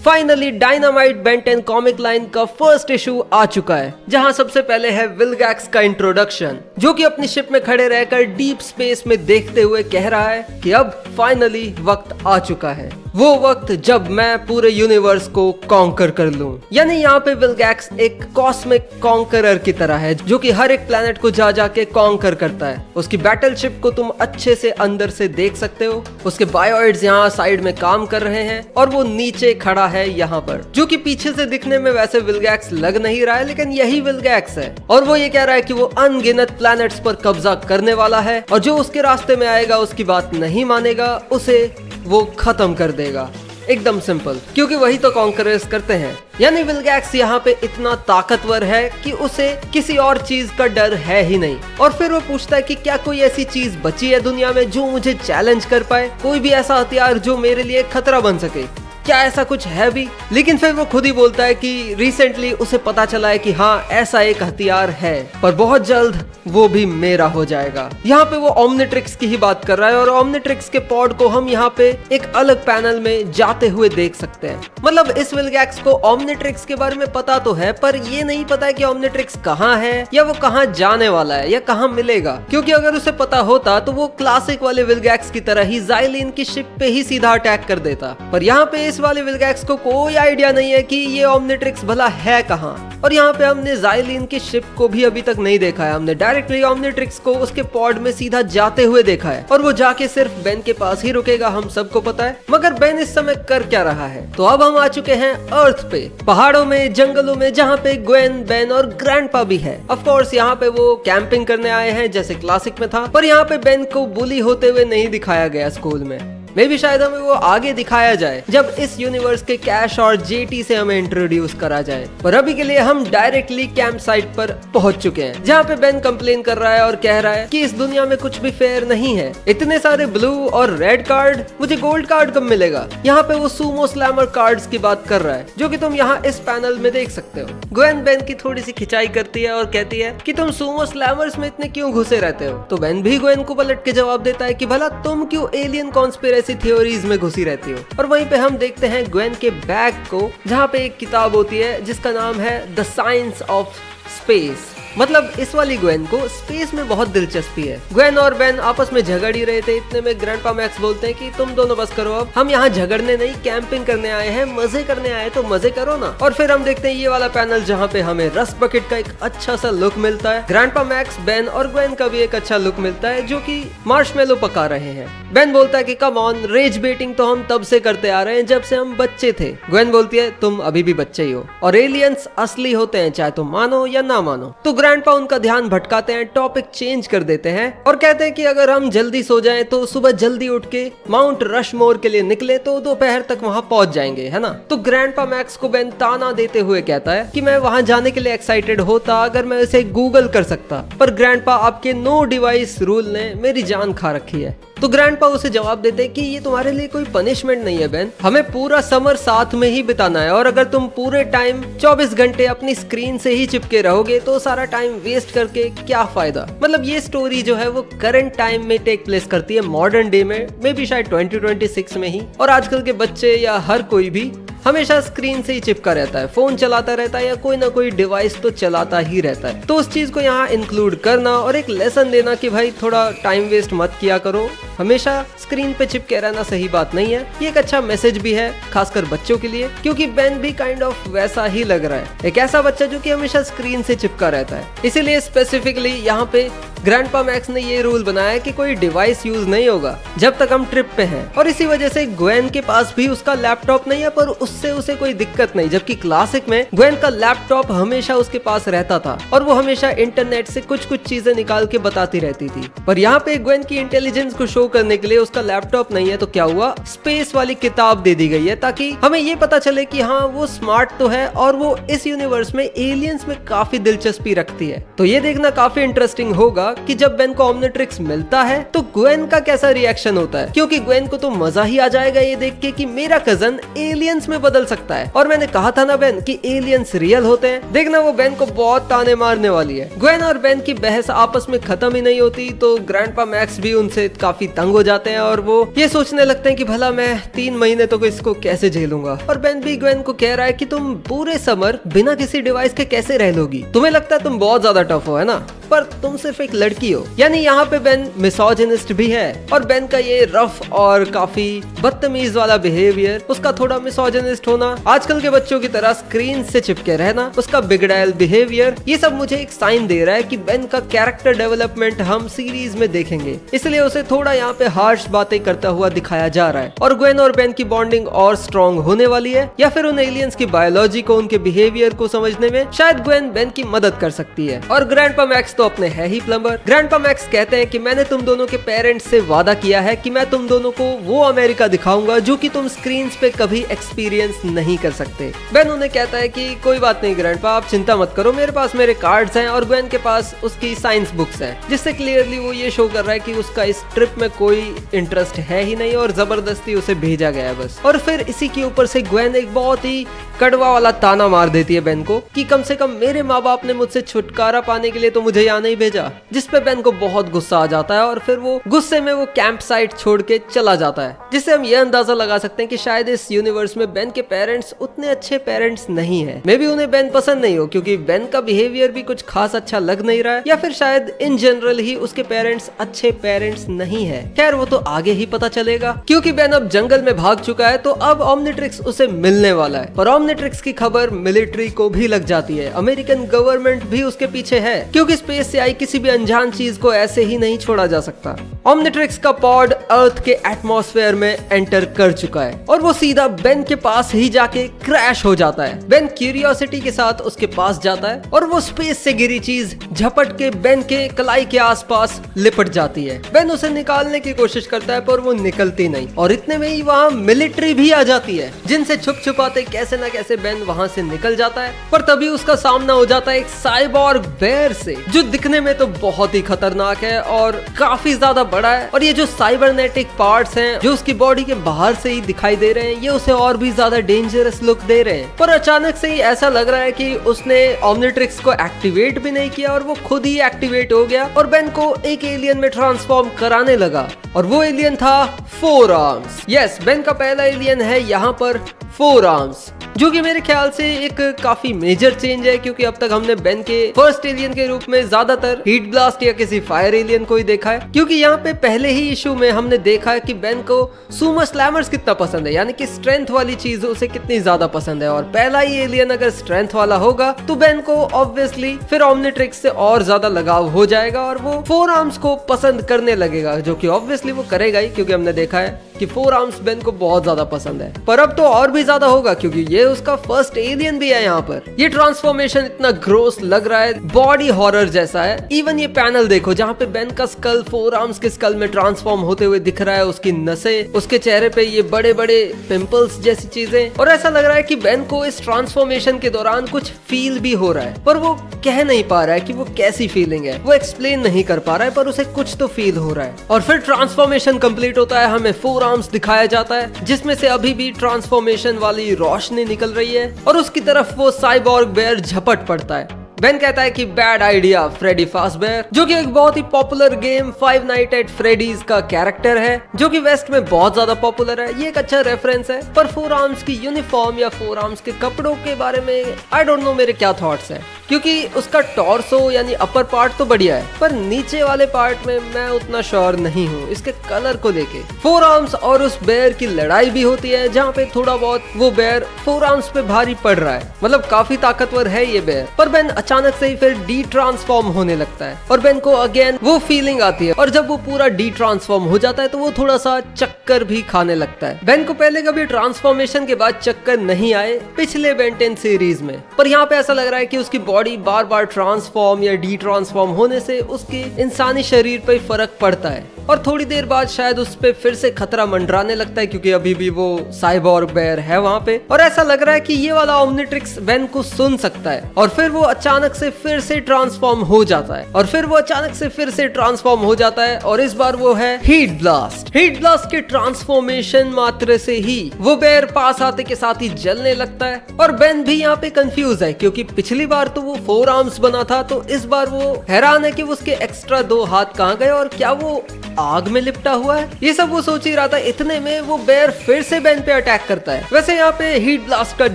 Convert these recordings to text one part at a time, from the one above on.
Finally dynamite Ben 10 comic line का first issue आ चुका है, जहां सबसे पहले है विल्गैक्स का इंट्रोडक्शन, जो कि अपनी शिप में खड़े रहकर डीप स्पेस में देखते हुए कह रहा है कि अब फाइनली वक्त आ चुका है, वो वक्त जब मैं पूरे यूनिवर्स को कॉन्कर कर लूं। यानी यहाँ पे विल्गैक्स एक कॉस्मिक कॉन्करर की तरह है, जो कि हर एक प्लेनेट को जा जाके कॉन्कर करता है। उसकी बैटल शिप को तुम अच्छे से अंदर से देख सकते हो। उसके बायोइड्स यहाँ साइड में काम कर रहे हैं और वो नीचे खड़ा है यहाँ पर, जो कि पीछे से दिखने में वैसे विल्गैक्स लग नहीं रहा है, लेकिन यही विल्गैक्स है। और वो ये कह रहा है कि वो अनगिनत प्लैनेट्स पर कब्जा करने वाला है और जो उसके रास्ते में आएगा उसकी बात नहीं मानेगा, उसे वो खत्म कर देगा। एकदम सिंपल, क्योंकि वही तो कॉन्करर्स करते हैं। यानी विल्गैक्स यहाँ पे इतना ताकतवर है कि उसे किसी और चीज का डर है ही नहीं। और फिर वो पूछता है कि क्या कोई ऐसी चीज बची है दुनिया में जो मुझे चैलेंज कर पाए, कोई भी ऐसा हथियार जो मेरे लिए खतरा बन सके, क्या ऐसा कुछ है भी? लेकिन फिर वो खुद ही बोलता है कि रिसेंटली उसे पता चला है कि हाँ ऐसा एक हथियार है, पर बहुत जल्द वो भी मेरा हो जाएगा। यहाँ पे वो ओमनिट्रिक्स की ही बात कर रहा है और ओमनिट्रिक्स के पॉड को हम यहाँ पे एक अलग पैनल में जाते हुए देख सकते हैं। मतलब इस विल्गैक्स को ओमनिट्रिक्स के बारे में पता तो है, पर ये नहीं पता है कि ओमनिट्रिक्स कहाँ है या वो कहाँ जाने वाला है या कहाँ मिलेगा। क्योंकि अगर उसे पता होता तो वो क्लासिक वाले विल्गैक्स की तरह ही ज़ाइलिन की शिप पे ही सीधा अटैक कर देता। पर यहाँ पे इस वाले विल्गैक्स को कोई आइडिया नहीं है कि ये ओमनिट्रिक्स भला है कहाँ। और यहाँ पे हमने ज़ाइलिन की शिप को भी अभी तक नहीं देखा है। हमने डायरेक्टली ओमनिट्रिक्स को उसके पॉड में सीधा जाते हुए देखा है और वो जाके सिर्फ बेन के पास ही रुकेगा, हम सबको पता है। मगर बेन इस समय कर क्या रहा है? तो अब हम आ चुके हैं अर्थ पे, पहाड़ों में, जंगलों में, जहाँ पे ग्वेन, बेन और ग्रैंडपा भी है। ऑफ कोर्स यहाँ पे वो कैंपिंग करने आए हैं जैसे क्लासिक में था, पर यहाँ पे बेन को बुली होते हुए नहीं दिखाया गया स्कूल में। मे भी शायद हमें वो आगे दिखाया जाए जब इस यूनिवर्स के कैश और जेटी से हमें इंट्रोड्यूस करा जाए। पर अभी के लिए हम डायरेक्टली कैंप साइट पर पहुंच चुके हैं, जहाँ पे बेन कंप्लेन कर रहा है और कह रहा है कि इस दुनिया में कुछ भी फेयर नहीं है। इतने सारे ब्लू और रेड कार्ड, मुझे गोल्ड कार्ड कब मिलेगा? यहाँ पे वो सूमो स्लैमर कार्ड्स की बात कर रहा है, जो कि तुम यहाँ इस पैनल में देख सकते हो। ग्वेन बेन की थोड़ी सी खिंचाई करती है और कहती है कि तुम सूमो स्लैमर्स में इतने क्यों घुसे रहते हो? तो बेन भी ग्वेन को पलट के जवाब देता है कि भला तुम क्यों एलियन कॉन्स्पिरेसी थ्योरीज में घुसी रहती हो। और वहीं पे हम देखते हैं ग्वेन के बैग को, जहाँ पे एक किताब होती है जिसका नाम है द साइंस ऑफ स्पेस। मतलब इस वाली ग्वेन को स्पेस में बहुत दिलचस्पी है। ग्वेन और बेन आपस में झगड़ ही रहे थे, इतने में ग्रैंडपा मैक्स बोलते हैं कि तुम दोनों बस करो, अब हम यहाँ झगड़ने नहीं कैंपिंग करने आए हैं, मजे करने आए तो मजे करो ना। और फिर हम देखते हैं ये वाला पैनल जहाँ पे हमें रस्ट बकेट का एक अच्छा सा लुक मिलता है। ग्रैंडपा मैक्स, बेन और ग्वेन का भी एक अच्छा लुक मिलता है, जो कि मार्शमेलो पका रहे हैं। बेन बोलता है कि कम ऑन, रेज बेटिंग तो हम तब से करते आ रहे हैं जब से हम बच्चे थे। ग्वेन बोलती है तुम अभी भी बच्चे ही हो और एलियंस असली होते हैं, चाहे तुम मानो या ना मानो। तो ग्रैंडपा उनका ध्यान भटकाते हैं, टॉपिक चेंज कर देते हैं और कहते हैं कि अगर हम जल्दी सो जाएं तो सुबह जल्दी उठ के माउंट रशमोर के लिए निकले तो दोपहर तक वहां पहुंच जाएंगे, है ना? तो ग्रैंडपा मैक्स को बेन ताना देते हुए कहता है कि मैं वहां जाने के लिए एक्साइटेड होता अगर मैं इसे गूगल कर सकता, पर ग्रैंडपा आपके नो डिवाइस रूल ने मेरी जान खा रखी है। तो ग्रैंडपा उसे जवाब देते हैं कि ये तुम्हारे लिए कोई पनिशमेंट नहीं है बेन, हमें पूरा समर साथ में ही बिताना है और अगर तुम पूरे टाइम 24 घंटे अपनी स्क्रीन से ही चिपके रहोगे तो सारा टाइम वेस्ट करके क्या फायदा? मतलब ये स्टोरी जो है वो करंट टाइम में टेक प्लेस करती है, मॉडर्न डे में, मे बी शायद 2026 में ही। और आजकल के बच्चे या हर कोई भी हमेशा स्क्रीन से ही चिपका रहता है, फोन चलाता रहता है या कोई ना कोई डिवाइस तो चलाता ही रहता है। तो उस चीज को यहाँ इंक्लूड करना और एक लेसन देना कि भाई थोड़ा टाइम वेस्ट मत किया करो, हमेशा स्क्रीन पे चिपके रहना सही बात नहीं है। ये एक अच्छा मैसेज भी है, खासकर बच्चों के लिए, क्योंकि बेन भी काइंड ऑफ वैसा ही लग रहा है, एक ऐसा बच्चा जो कि हमेशा स्क्रीन से चिपका रहता है। इसीलिए स्पेसिफिकली यहाँ पे ग्रैंडपा मैक्स ने ये रूल बनाया कि कोई डिवाइस यूज नहीं होगा जब तक हम ट्रिप पे हैं। और इसी वजह से ग्वेन के पास भी उसका लैपटॉप नहीं है, पर उससे उसे कोई दिक्कत नहीं, जबकि क्लासिक में ग्वेन का लैपटॉप हमेशा उसके पास रहता था और वो हमेशा इंटरनेट से कुछ कुछ चीजें निकाल के बताती रहती थी। पर यहाँ पे ग्वेन की इंटेलिजेंस को शो करने के लिए उसका लैपटॉप नहीं है, तो क्या हुआ, स्पेस वाली किताब दे दी गई है ताकि हमें ये पता चले कि हाँ वो स्मार्ट तो है और वो इस यूनिवर्स में एलियंस में काफी दिलचस्पी रखती है। तो ये देखना काफी इंटरेस्टिंग होगा कि जब बेन को ओमनिट्रिक्स मिलता है तो ग्वेन का कैसा रिएक्शन होता है, क्योंकि ग्वेन को तो मजा ही आ जाएगा ये देख के कि मेरा कजन एलियंस में बदल सकता है। और मैंने कहा था ना बेन कि एलियंस रियल होते हैं। देखना वो बेन को बहुत ताने मारने वाली है। ग्वेन और बेन की बहस आपस में खत्म ही नहीं होती, तो ग्रैंडपा मैक्स भी उनसे काफी तंग हो जाते हैं और वो ये सोचने लगते हैं कि भला मैं 3 महीने तो इसको कैसे झेलूंगा। और बेन भी ग्वेन को कह रहा है कि तुम पूरे समर बिना किसी डिवाइस के कैसे रह लोगी, तुम्हें लगता है तुम बहुत ज्यादा टफ हो, है ना, पर तुम सिर्फ एक लड़की हो। यानी यहाँ पे बेन मिसोजिनिस्ट भी है और बेन का ये रफ और काफी बदतमीज वाला बिहेवियर, उसका थोड़ा मिसोजिनिस्ट होना, आजकल के बच्चों की तरह स्क्रीन से चिपके रहना, उसका बिगड़ैल बिहेवियर, ये सब मुझे एक साइन दे रहा है कि बेन का कैरेक्टर डेवलपमेंट हम सीरीज में देखेंगे, इसलिए उसे थोड़ा यहाँ पे हार्श बातें करता हुआ दिखाया जा रहा है। और ग्वेन और बेन की बॉन्डिंग और स्ट्रॉन्ग होने वाली है, या फिर उन एलियंस की बायोलॉजी को, उनके बिहेवियर को समझने में शायद ग्वेन बेन की मदद कर सकती है। और ग्रैंडपा मैक्स तो अपने है ही प्लम्बर। ग्रैंडपा मैक्स कहते हैं कि मैंने तुम दोनों के पेरेंट्स से वादा किया है कि मैं तुम दोनों को वो अमेरिका दिखाऊंगा जो कि तुम स्क्रीन पे कभी एक्सपीरियंस नहीं कर सकते। बेन उन्हें कहता है कि कोई बात नहीं ग्रैंडपा, आप चिंता मत करो, मेरे पास मेरे कार्ड्स हैं और ग्वेन के पास उसकी साइंस बुक्स हैं, जिससे क्लियरली वो ये शो कर रहा है कि उसका इस ट्रिप में कोई इंटरेस्ट है ही नहीं और जबरदस्ती उसे भेजा गया है बस। और फिर इसी के ऊपर से ग्वेन एक बहुत ही कड़वा वाला ताना मार देती है बेन को कि कम से कम मेरे माँ बाप ने मुझसे छुटकारा पाने के लिए तो मुझे यहाँ नहीं भेजा, जिसपे बेन को बहुत गुस्सा आ जाता है और फिर वो गुस्से में वो कैंप साइट छोड़ के चला जाता है, जिससे हम ये अंदाजा लगा सकते हैं कि शायद इस यूनिवर्स में बेन के पेरेंट्स उतने अच्छे पेरेंट्स नहीं है। मे बी उन्हें बेन पसंद नहीं हो क्योंकि बेन का बिहेवियर भी कुछ खास अच्छा लग नहीं रहा है, या फिर शायद इन जनरल ही उसके पेरेंट्स अच्छे पेरेंट्स नहीं है। खैर वो तो आगे ही पता चलेगा, क्योंकि बेन अब जंगल में भाग चुका है तो अब ओमनिट्रिक्स उसे मिलने वाला है। और ओमनिट्रिक्स की खबर मिलिट्री को भी लग जाती है, अमेरिकन गवर्नमेंट भी उसके पीछे है, क्योंकि स्पेस से आई किसी भी अनजान चीज को ऐसे ही नहीं छोड़ा जा सकता। ओमनिट्रिक्स का पॉड अर्थ के एटमॉस्फेयर में एंटर कर चुका है और वो सीधा बेन के पास ही जाके क्रैश हो जाता है। बेन क्यूरियोसिटी के साथ उसके पास जाता है और वो स्पेस से गिरी चीज झपट के बेन के कलाई के आसपास लिपट जाती है। बेन उसे निकालने की कोशिश करता है पर वो निकलती नहीं, और इतने में ही वहाँ मिलिट्री भी आ जाती है, जिनसे छुप छुपाते कैसे न कैसे बेन वहाँ से निकल जाता है। पर तभी उसका सामना हो जाता है एक साइबॉर्ग बेयर से, जो दिखने में तो बहुत ही खतरनाक है और काफी ज्यादा बड़ा है। और ये जो साइबरनेटिक पार्ट्स हैं जो उसकी बॉडी के बाहर से ही दिखाई दे रहे हैं, ये उसे और भी ज्यादा डेंजरस लुक दे रहे हैं। पर अचानक से ही ऐसा लग रहा है कि उसने ओमनिट्रिक्स को एक्टिवेट भी नहीं किया और वो खुद ही एक्टिवेट हो गया और बेन को एक एलियन में ट्रांसफॉर्म कराने लगा, और वो एलियन था 4 आर्म्स। यस, बेन का पहला एलियन है यहाँ पर 4 आर्म्स, जो कि मेरे ख्याल से एक काफी मेजर चेंज है, क्योंकि अब तक हमने बेन के फर्स्ट एलियन के रूप में ज्यादातर हीट ब्लास्ट या किसी फायर एलियन को ही देखा है। क्योंकि यहाँ पे पहले ही इशू में हमने देखा है कि बेन को सुमो स्लैमर्स कितना पसंद है, यानी कि स्ट्रेंथ वाली चीज उसे कितनी ज्यादा पसंद है, और पहला ही एलियन अगर स्ट्रेंथ वाला होगा तो बेन को ऑब्वियसली फिर ओमनिट्रिक्स से और ज्यादा लगाव हो जाएगा और वो 4 आर्म्स को पसंद करने लगेगा, जो कि ऑब्वियसली वो करेगा ही, क्योंकि हमने देखा है कि 4 आर्म्स बेन को बहुत ज्यादा पसंद है। पर अब तो और भी ज्यादा होगा, क्योंकि ये उसका फर्स्ट एलियन भी है। यहाँ पर ये ट्रांसफॉर्मेशन इतना ग्रोस लग रहा है, बॉडी हॉरर जैसा है। इवन ये पैनल देखो जहाँ पे बेन का स्कल 4 आर्म्स के स्कल में ट्रांसफॉर्म होते हुए दिख रहा है, उसकी नसें, उसके चेहरे पे ये बड़े बड़े पिंपल्स जैसी चीजें, और ऐसा लग रहा है कि बेन को इस ट्रांसफॉर्मेशन के दौरान कुछ फील भी हो रहा है, पर वो कह नहीं पा रहा है कि वो कैसी फीलिंग है, वो एक्सप्लेन नहीं कर पा रहा है, पर उसे कुछ तो फील हो रहा है। और फिर ट्रांसफॉर्मेशन कंप्लीट होता है, हमें 4 आर्म्स दिखाया जाता है, जिसमें से अभी भी ट्रांसफॉर्मेशन वाली रोशनी निकल रही है और उसकी तरफ वो साइबॉर्ग बेयर झपट पड़ता है। बेन कहता है कि बैड आइडिया फ्रेडी फाज़बेयर, जो कि एक बहुत ही popular game Five Nights at Freddy's का कैरेक्टर है, जो कि वेस्ट में बहुत ज्यादा पॉपुलर है। ये एक अच्छा रेफरेंस है, पर 4 आर्म्स की यूनिफॉर्म या 4 आर्म्स के कपड़ों के बारे में आई डोंट नो मेरे क्या थॉट्स हैं, क्योंकि उसका टॉर्सो यानी अपर पार्ट तो बढ़िया है, पर नीचे वाले पार्ट में मैं उतना श्योर नहीं हूँ इसके कलर को लेके। 4 आर्म्स और उस बेयर की लड़ाई भी होती है, जहाँ पे थोड़ा बहुत वो बेयर 4 आर्म्स पे भारी पड़ रहा है, मतलब काफी ताकतवर है ये बेयर। पर बेन अचानक से ही फिर डी ट्रांसफॉर्म होने लगता है और बेन को अगेन वो फीलिंग आती है, और जब वो पूरा डी ट्रांसफॉर्म हो जाता है तो वो थोड़ा सा चक्कर भी खाने लगता है। बेन को पहले कभी ट्रांसफॉर्मेशन के बाद चक्कर नहीं आए पिछले बेन 10 सीरीज में, पर यहाँ पे ऐसा लग रहा है कि उसकी बॉडी बार बार ट्रांसफॉर्म या डी ट्रांसफॉर्म होने से उसके इंसानी शरीर पे फर्क पड़ता है, और थोड़ी देर बाद शायद उस पे फिर से खतरा मंडराने लगता है, क्योंकि अभी भी वो साइबॉर्ग बेयर है वहाँ पे, और ऐसा लग रहा है कि ये वाला ओमनिट्रिक्स बेन को सुन सकता है, और फिर वो अचानक से फिर से ट्रांसफॉर्म हो जाता है, और फिर वो अचानक से फिर से ट्रांसफॉर्म हो जाता है, और इस बार वो है हीट ब्लास्ट। हीट ब्लास्ट के ट्रांसफॉर्मेशन मात्र से ही वो बेयर पास आते के साथ ही जलने लगता है, और बेन भी यहाँ पे कंफ्यूज है, क्योंकि पिछली बार तो तो वो 4 आर्म्स बना था, तो इस बार वो हैरान है कि उसके एक्स्ट्रा 2 हाथ कहाँ गए और क्या वो आग में लिपटा हुआ है। ये सब वो सोच ही रहा था, इतने में वो बेयर फिर से बेन पे अटैक करता है। वैसे यहाँ पे हीट ब्लास्ट का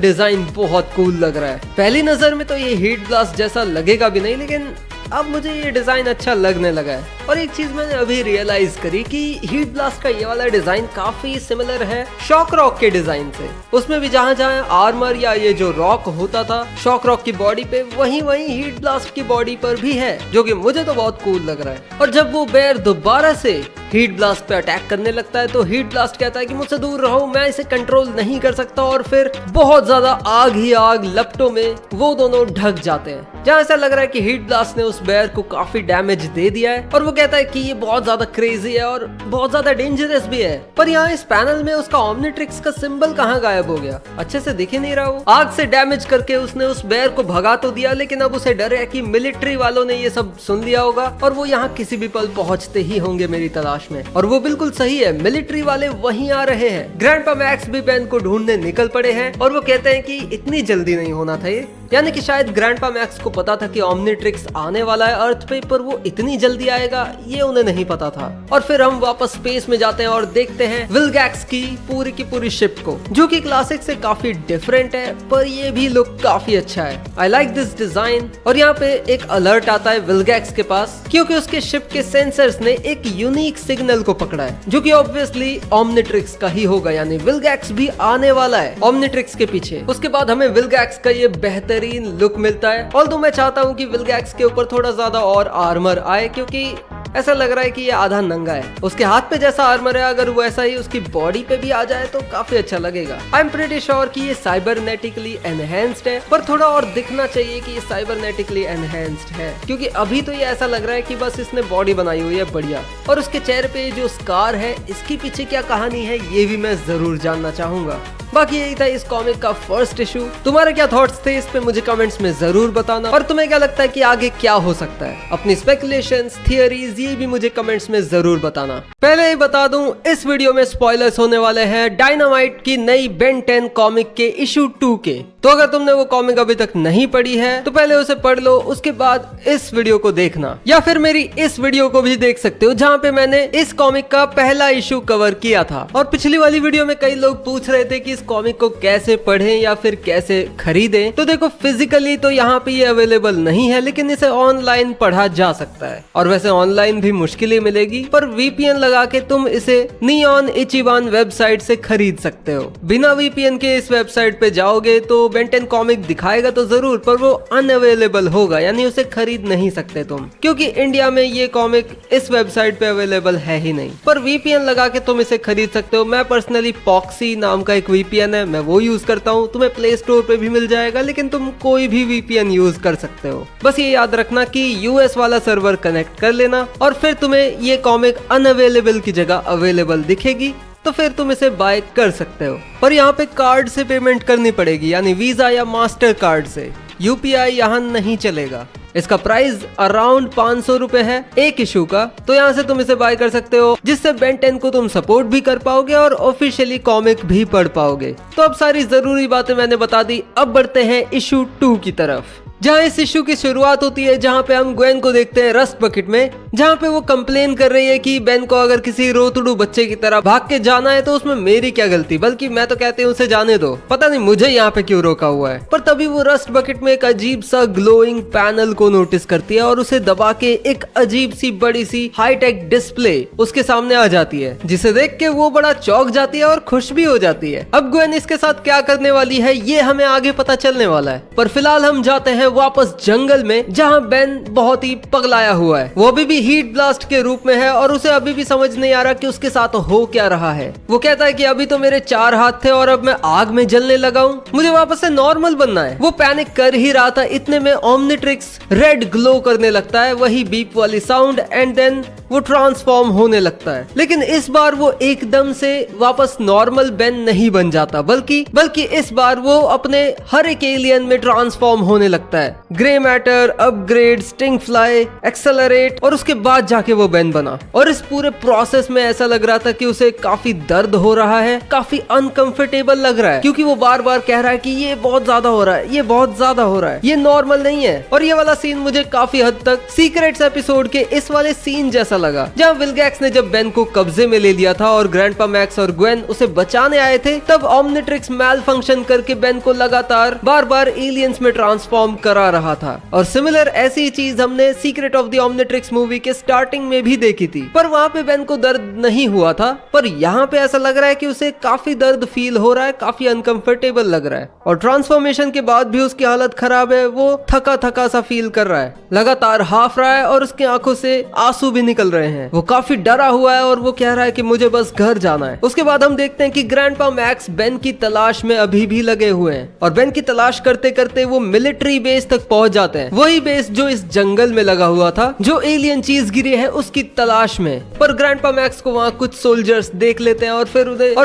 डिजाइन बहुत कूल लग रहा है। पहली नजर में तो ये हीट ब्लास्ट जैसा लगेगा भी नहीं, लेकिन अब मुझे ये डिजाइन अच्छा लगने लगा है। और एक चीज मैंने अभी रियलाइज करी कि हीट ब्लास्ट का ये वाला डिजाइन काफी सिमिलर है शॉक रॉक के डिजाइन से। उसमें भी जहाँ जहाँ आर्मर या ये जो रॉक होता था शॉक रॉक की बॉडी पे, वहीं हीट ब्लास्ट की बॉडी पर भी है, जो कि मुझे तो बहुत कूल लग रहा है। और जब वो बेयर दोबारा से हीट ब्लास्ट पे अटैक करने लगता है तो हीट ब्लास्ट कहता है कि मुझसे दूर रहो, मैं इसे कंट्रोल नहीं कर सकता। और फिर बहुत ज्यादा आग ही आग लपटों में वो दोनों ढक जाते हैं, जहाँ ऐसा लग रहा है कि हीट ब्लास्ट ने उस बेयर को काफी डैमेज दे दिया है। और वो कहता है कि ये बहुत ज्यादा क्रेजी है और बहुत ज्यादा डेंजरस भी है। पर यहाँ इस पैनल में उसका ओमनिट्रिक्स का सिंबल कहाँ गायब हो गया, अच्छे से दिख ही नहीं रहा। वो आग से डैमेज करके उसने उस बेयर को भगा तो दिया, लेकिन अब उसे डर है कि मिलिट्री वालों ने ये सब सुन लिया होगा और वो यहाँ किसी भी पल पहुंचते ही होंगे मेरी तलाश में। और वो बिल्कुल सही है, मिलिट्री वाले वहीं आ रहे हैं। ग्रैंडपा मैक्स भी बेन को ढूंढने निकल पड़े हैं और वो कहते हैं कि इतनी जल्दी नहीं होना था ये, यानी कि शायद ग्रैंडपा मैक्स को पता था कि ओमनिट्रिक्स आने वाला है अर्थ पे, पर वो इतनी जल्दी आएगा ये उन्हें नहीं पता था। और फिर हम वापस स्पेस में जाते हैं और देखते हैं विल्गैक्स की पूरी शिप को, जो कि क्लासिक से काफी डिफरेंट है, पर ये भी लुक काफी अच्छा है। I like this design. और यहाँ पे एक अलर्ट आता है विल्गैक्स के पास, क्योंकि उसके शिप के सेंसर्स ने एक यूनिक सिग्नल को पकड़ा है, जो कि ऑब्वियसली ओमनिट्रिक्स का ही होगा, यानी विल्गैक्स भी आने वाला है ओमनिट्रिक्स के पीछे। उसके बाद हमें विल्गैक्स का ये बेहतरीन लुक मिलता है। ऑल्दो मैं चाहता हूँ कि विल्गैक्स के ऊपर थोड़ा ज्यादा और आर्मर आए, क्योंकि ऐसा लग रहा है कि ये आधा नंगा है। उसके हाथ पे जैसा आर्मर है, अगर वो ऐसा ही उसकी बॉडी पे भी आ जाए तो काफी अच्छा लगेगा। आई एम प्रीटी श्योर कि ये साइबरनेटिकली एनहेंस्ड है, पर थोड़ा और दिखना चाहिए कि ये साइबरनेटिकली एनहेंस्ड है, क्योंकि अभी तो ये ऐसा लग रहा है कि बस इसने बॉडी बनाई हुई है बढ़िया। और उसके चेहरे पे जो स्कार है, इसके पीछे क्या कहानी है ये भी मैं जरूर जानना चाहूंगा। बाकी यही था इस कॉमिक का फर्स्ट इशू। तुम्हारे क्या थॉट्स थे इस पे मुझे कमेंट्स में जरूर बताना, और तुम्हें क्या लगता है कि आगे क्या हो सकता है। अपनी स्पेकुलेशंस, थियरीज ये भी मुझे कमेंट्स में जरूर बताना। पहले ही बता दूं, इस वीडियो में स्पॉयलर्स होने वाले हैं डायनामाइट की नई बेन 10 कॉमिक के इशू 2 के। तो अगर तुमने वो कॉमिक अभी तक नहीं पढ़ी है तो पहले उसे पढ़ लो, उसके बाद इस वीडियो को देखना, या फिर मेरी इस वीडियो को भी देख सकते हो जहाँ पे मैंने इस कॉमिक का पहला इशू कवर किया था। और पिछली वाली वीडियो में कई लोग पूछ रहे थे कि इस कॉमिक को कैसे पढ़ें या फिर कैसे खरीदें। तो देखो, फिजिकली तो यहाँ पे ये अवेलेबल नहीं है, लेकिन इसे ऑनलाइन पढ़ा जा सकता है। और वैसे ऑनलाइन भी मुश्किल ही मिलेगी, पर वीपीएन लगा के तुम इसे नियॉन इचिबान वेबसाइट से खरीद सकते हो। बिना वीपीएन के इस वेबसाइट पे जाओगे तो बेन 10 कॉमिक दिखाएगा तो जरूर, पर वो अनअवेलेबल होगा, यानी उसे खरीद नहीं सकते तुम, क्योंकि इंडिया में ये कॉमिक इस वेबसाइट पे अवेलेबल है ही नहीं। पर वीपीएन लगा के तुम इसे खरीद सकते हो। मैं पर्सनली पॉक्सी नाम का एक वीपीएन है, मैं वो यूज करता हूँ। तुम्हें प्ले स्टोर पे भी मिल जाएगा, लेकिन तुम कोई भी वीपीएन यूज कर सकते हो। बस ये याद रखना कि यूएस वाला सर्वर कनेक्ट कर लेना, और फिर तुम्हें ये कॉमिक अनअवेलेबल की जगह अवेलेबल दिखेगी, तो फिर तुम इसे बाय कर सकते हो। पर यहाँ पे कार्ड से पेमेंट करनी पड़ेगी, यानी वीजा या मास्टर कार्ड से। यूपीआई यहाँ नहीं चलेगा। इसका प्राइस अराउंड 500 रुपए है एक इशू का। तो यहाँ से तुम इसे बाय कर सकते हो, जिससे बेन 10 को तुम सपोर्ट भी कर पाओगे और ऑफिशियली कॉमिक भी पढ़ पाओगे। तो अब सारी जरूरी बातें मैंने बता दी, अब बढ़ते हैं इशू 2 की तरफ, जहाँ इस इशू की शुरुआत होती है, जहाँ पे हम ग्वेन को देखते हैं रस्ट बकेट में, जहाँ पे वो कंप्लेन कर रही है कि बेन को अगर किसी रोतड़ू बच्चे की तरह भाग के जाना है तो उसमें मेरी क्या गलती, बल्कि मैं तो कहती हूँ उसे जाने दो, पता नहीं मुझे यहाँ पे क्यों रोका हुआ है। पर तभी वो रस्ट बकेट में एक अजीब सा ग्लोइंग पैनल को नोटिस करती है और उसे दबा के एक अजीब सी बड़ी सी हाईटेक डिस्प्ले उसके सामने आ जाती है, जिसे देख के वो बड़ा चौंक जाती है और खुश भी हो जाती है। अब ग्वेन इसके साथ क्या करने वाली है ये हमें आगे पता चलने वाला है, पर फिलहाल हम जाते हैं वापस जंगल में, जहाँ बेन बहुत ही पगलाया हुआ है। वो अभी भी हीट ब्लास्ट के रूप में है और उसे अभी भी समझ नहीं आ रहा कि उसके साथ हो क्या रहा है। वो कहता है कि अभी तो मेरे 4 हाथ थे और अब मैं आग में जलने लगा हूँ, मुझे वापस से नॉर्मल बनना है। वो पैनिक कर ही रहा था, इतने में ओमनिट्रिक्स रेड ग्लो करने लगता है, वही बीप वाली साउंड, एंड देन वो ट्रांसफॉर्म होने लगता है। लेकिन इस बार वो एकदम से वापस नॉर्मल बेन नहीं बन जाता, बल्कि इस बार वो अपने हर एक एलियन में ट्रांसफॉर्म होने लगता है। Grey matter, upgrade, sting fly, accelerate, और उसके बाद जाके वो बेन बना। और इस पूरे प्रोसेस में ऐसा लग रहा था कि उसे काफी दर्द हो रहा है, काफी अनकंफर्टेबल लग रहा है, क्योंकि वो बार बार कह रहा है कि ये बहुत ज्यादा हो रहा है, ये बहुत ज्यादा हो रहा है, ये नॉर्मल नहीं है। और ये वाला सीन मुझे काफी हद तक सीक्रेट्स एपिसोड के इस वाले सीन जैसा लगा, जहाँ विलगैक्स ने जब बेन को कब्जे में ले लिया था और ग्रैंडपा मैक्स और ग्वेन उसे बचाने आए थे, तब ओमनिट्रिक्स मैल फंक्शन करके बेन को लगातार बार बार एलियंस में ट्रांसफॉर्म करा रहा था। और सिमिलर ऐसी चीज हमने secret of the Omnitrix movie के स्टार्टिंग में भी देखी थी, पर वहाँ पे बेन को दर्द नहीं हुआ था। पर यहाँ पे ऐसा लग रहा है कि उसे काफी दर्द फील हो रहा है, काफी अनकंफर्टेबल लग रहा है। और ट्रांसफॉर्मेशन के बाद भी उसकी हालत खराब है, वो थका थका सा फील कर रहा है, लगातार हाफ रहा है और उसकी आंखों से आंसू भी निकल रहे हैं। वो काफी डरा हुआ है और वो कह रहा है कि मुझे बस घर जाना है। उसके बाद हम देखते हैं कि ग्रैंडपा मैक्स बेन की तलाश में अभी भी लगे हुए हैं, और बेन की तलाश करते करते वो मिलिट्री बेस तक पहुंच जाते हैं, वही बेस जो इस जंगल में लगा हुआ था, जो एलियन चीज गिरी है उसकी तलाश में। पर ग्रैंडपा मैक्स को वहाँ कुछ सोल्जर्स देख लेते हैं और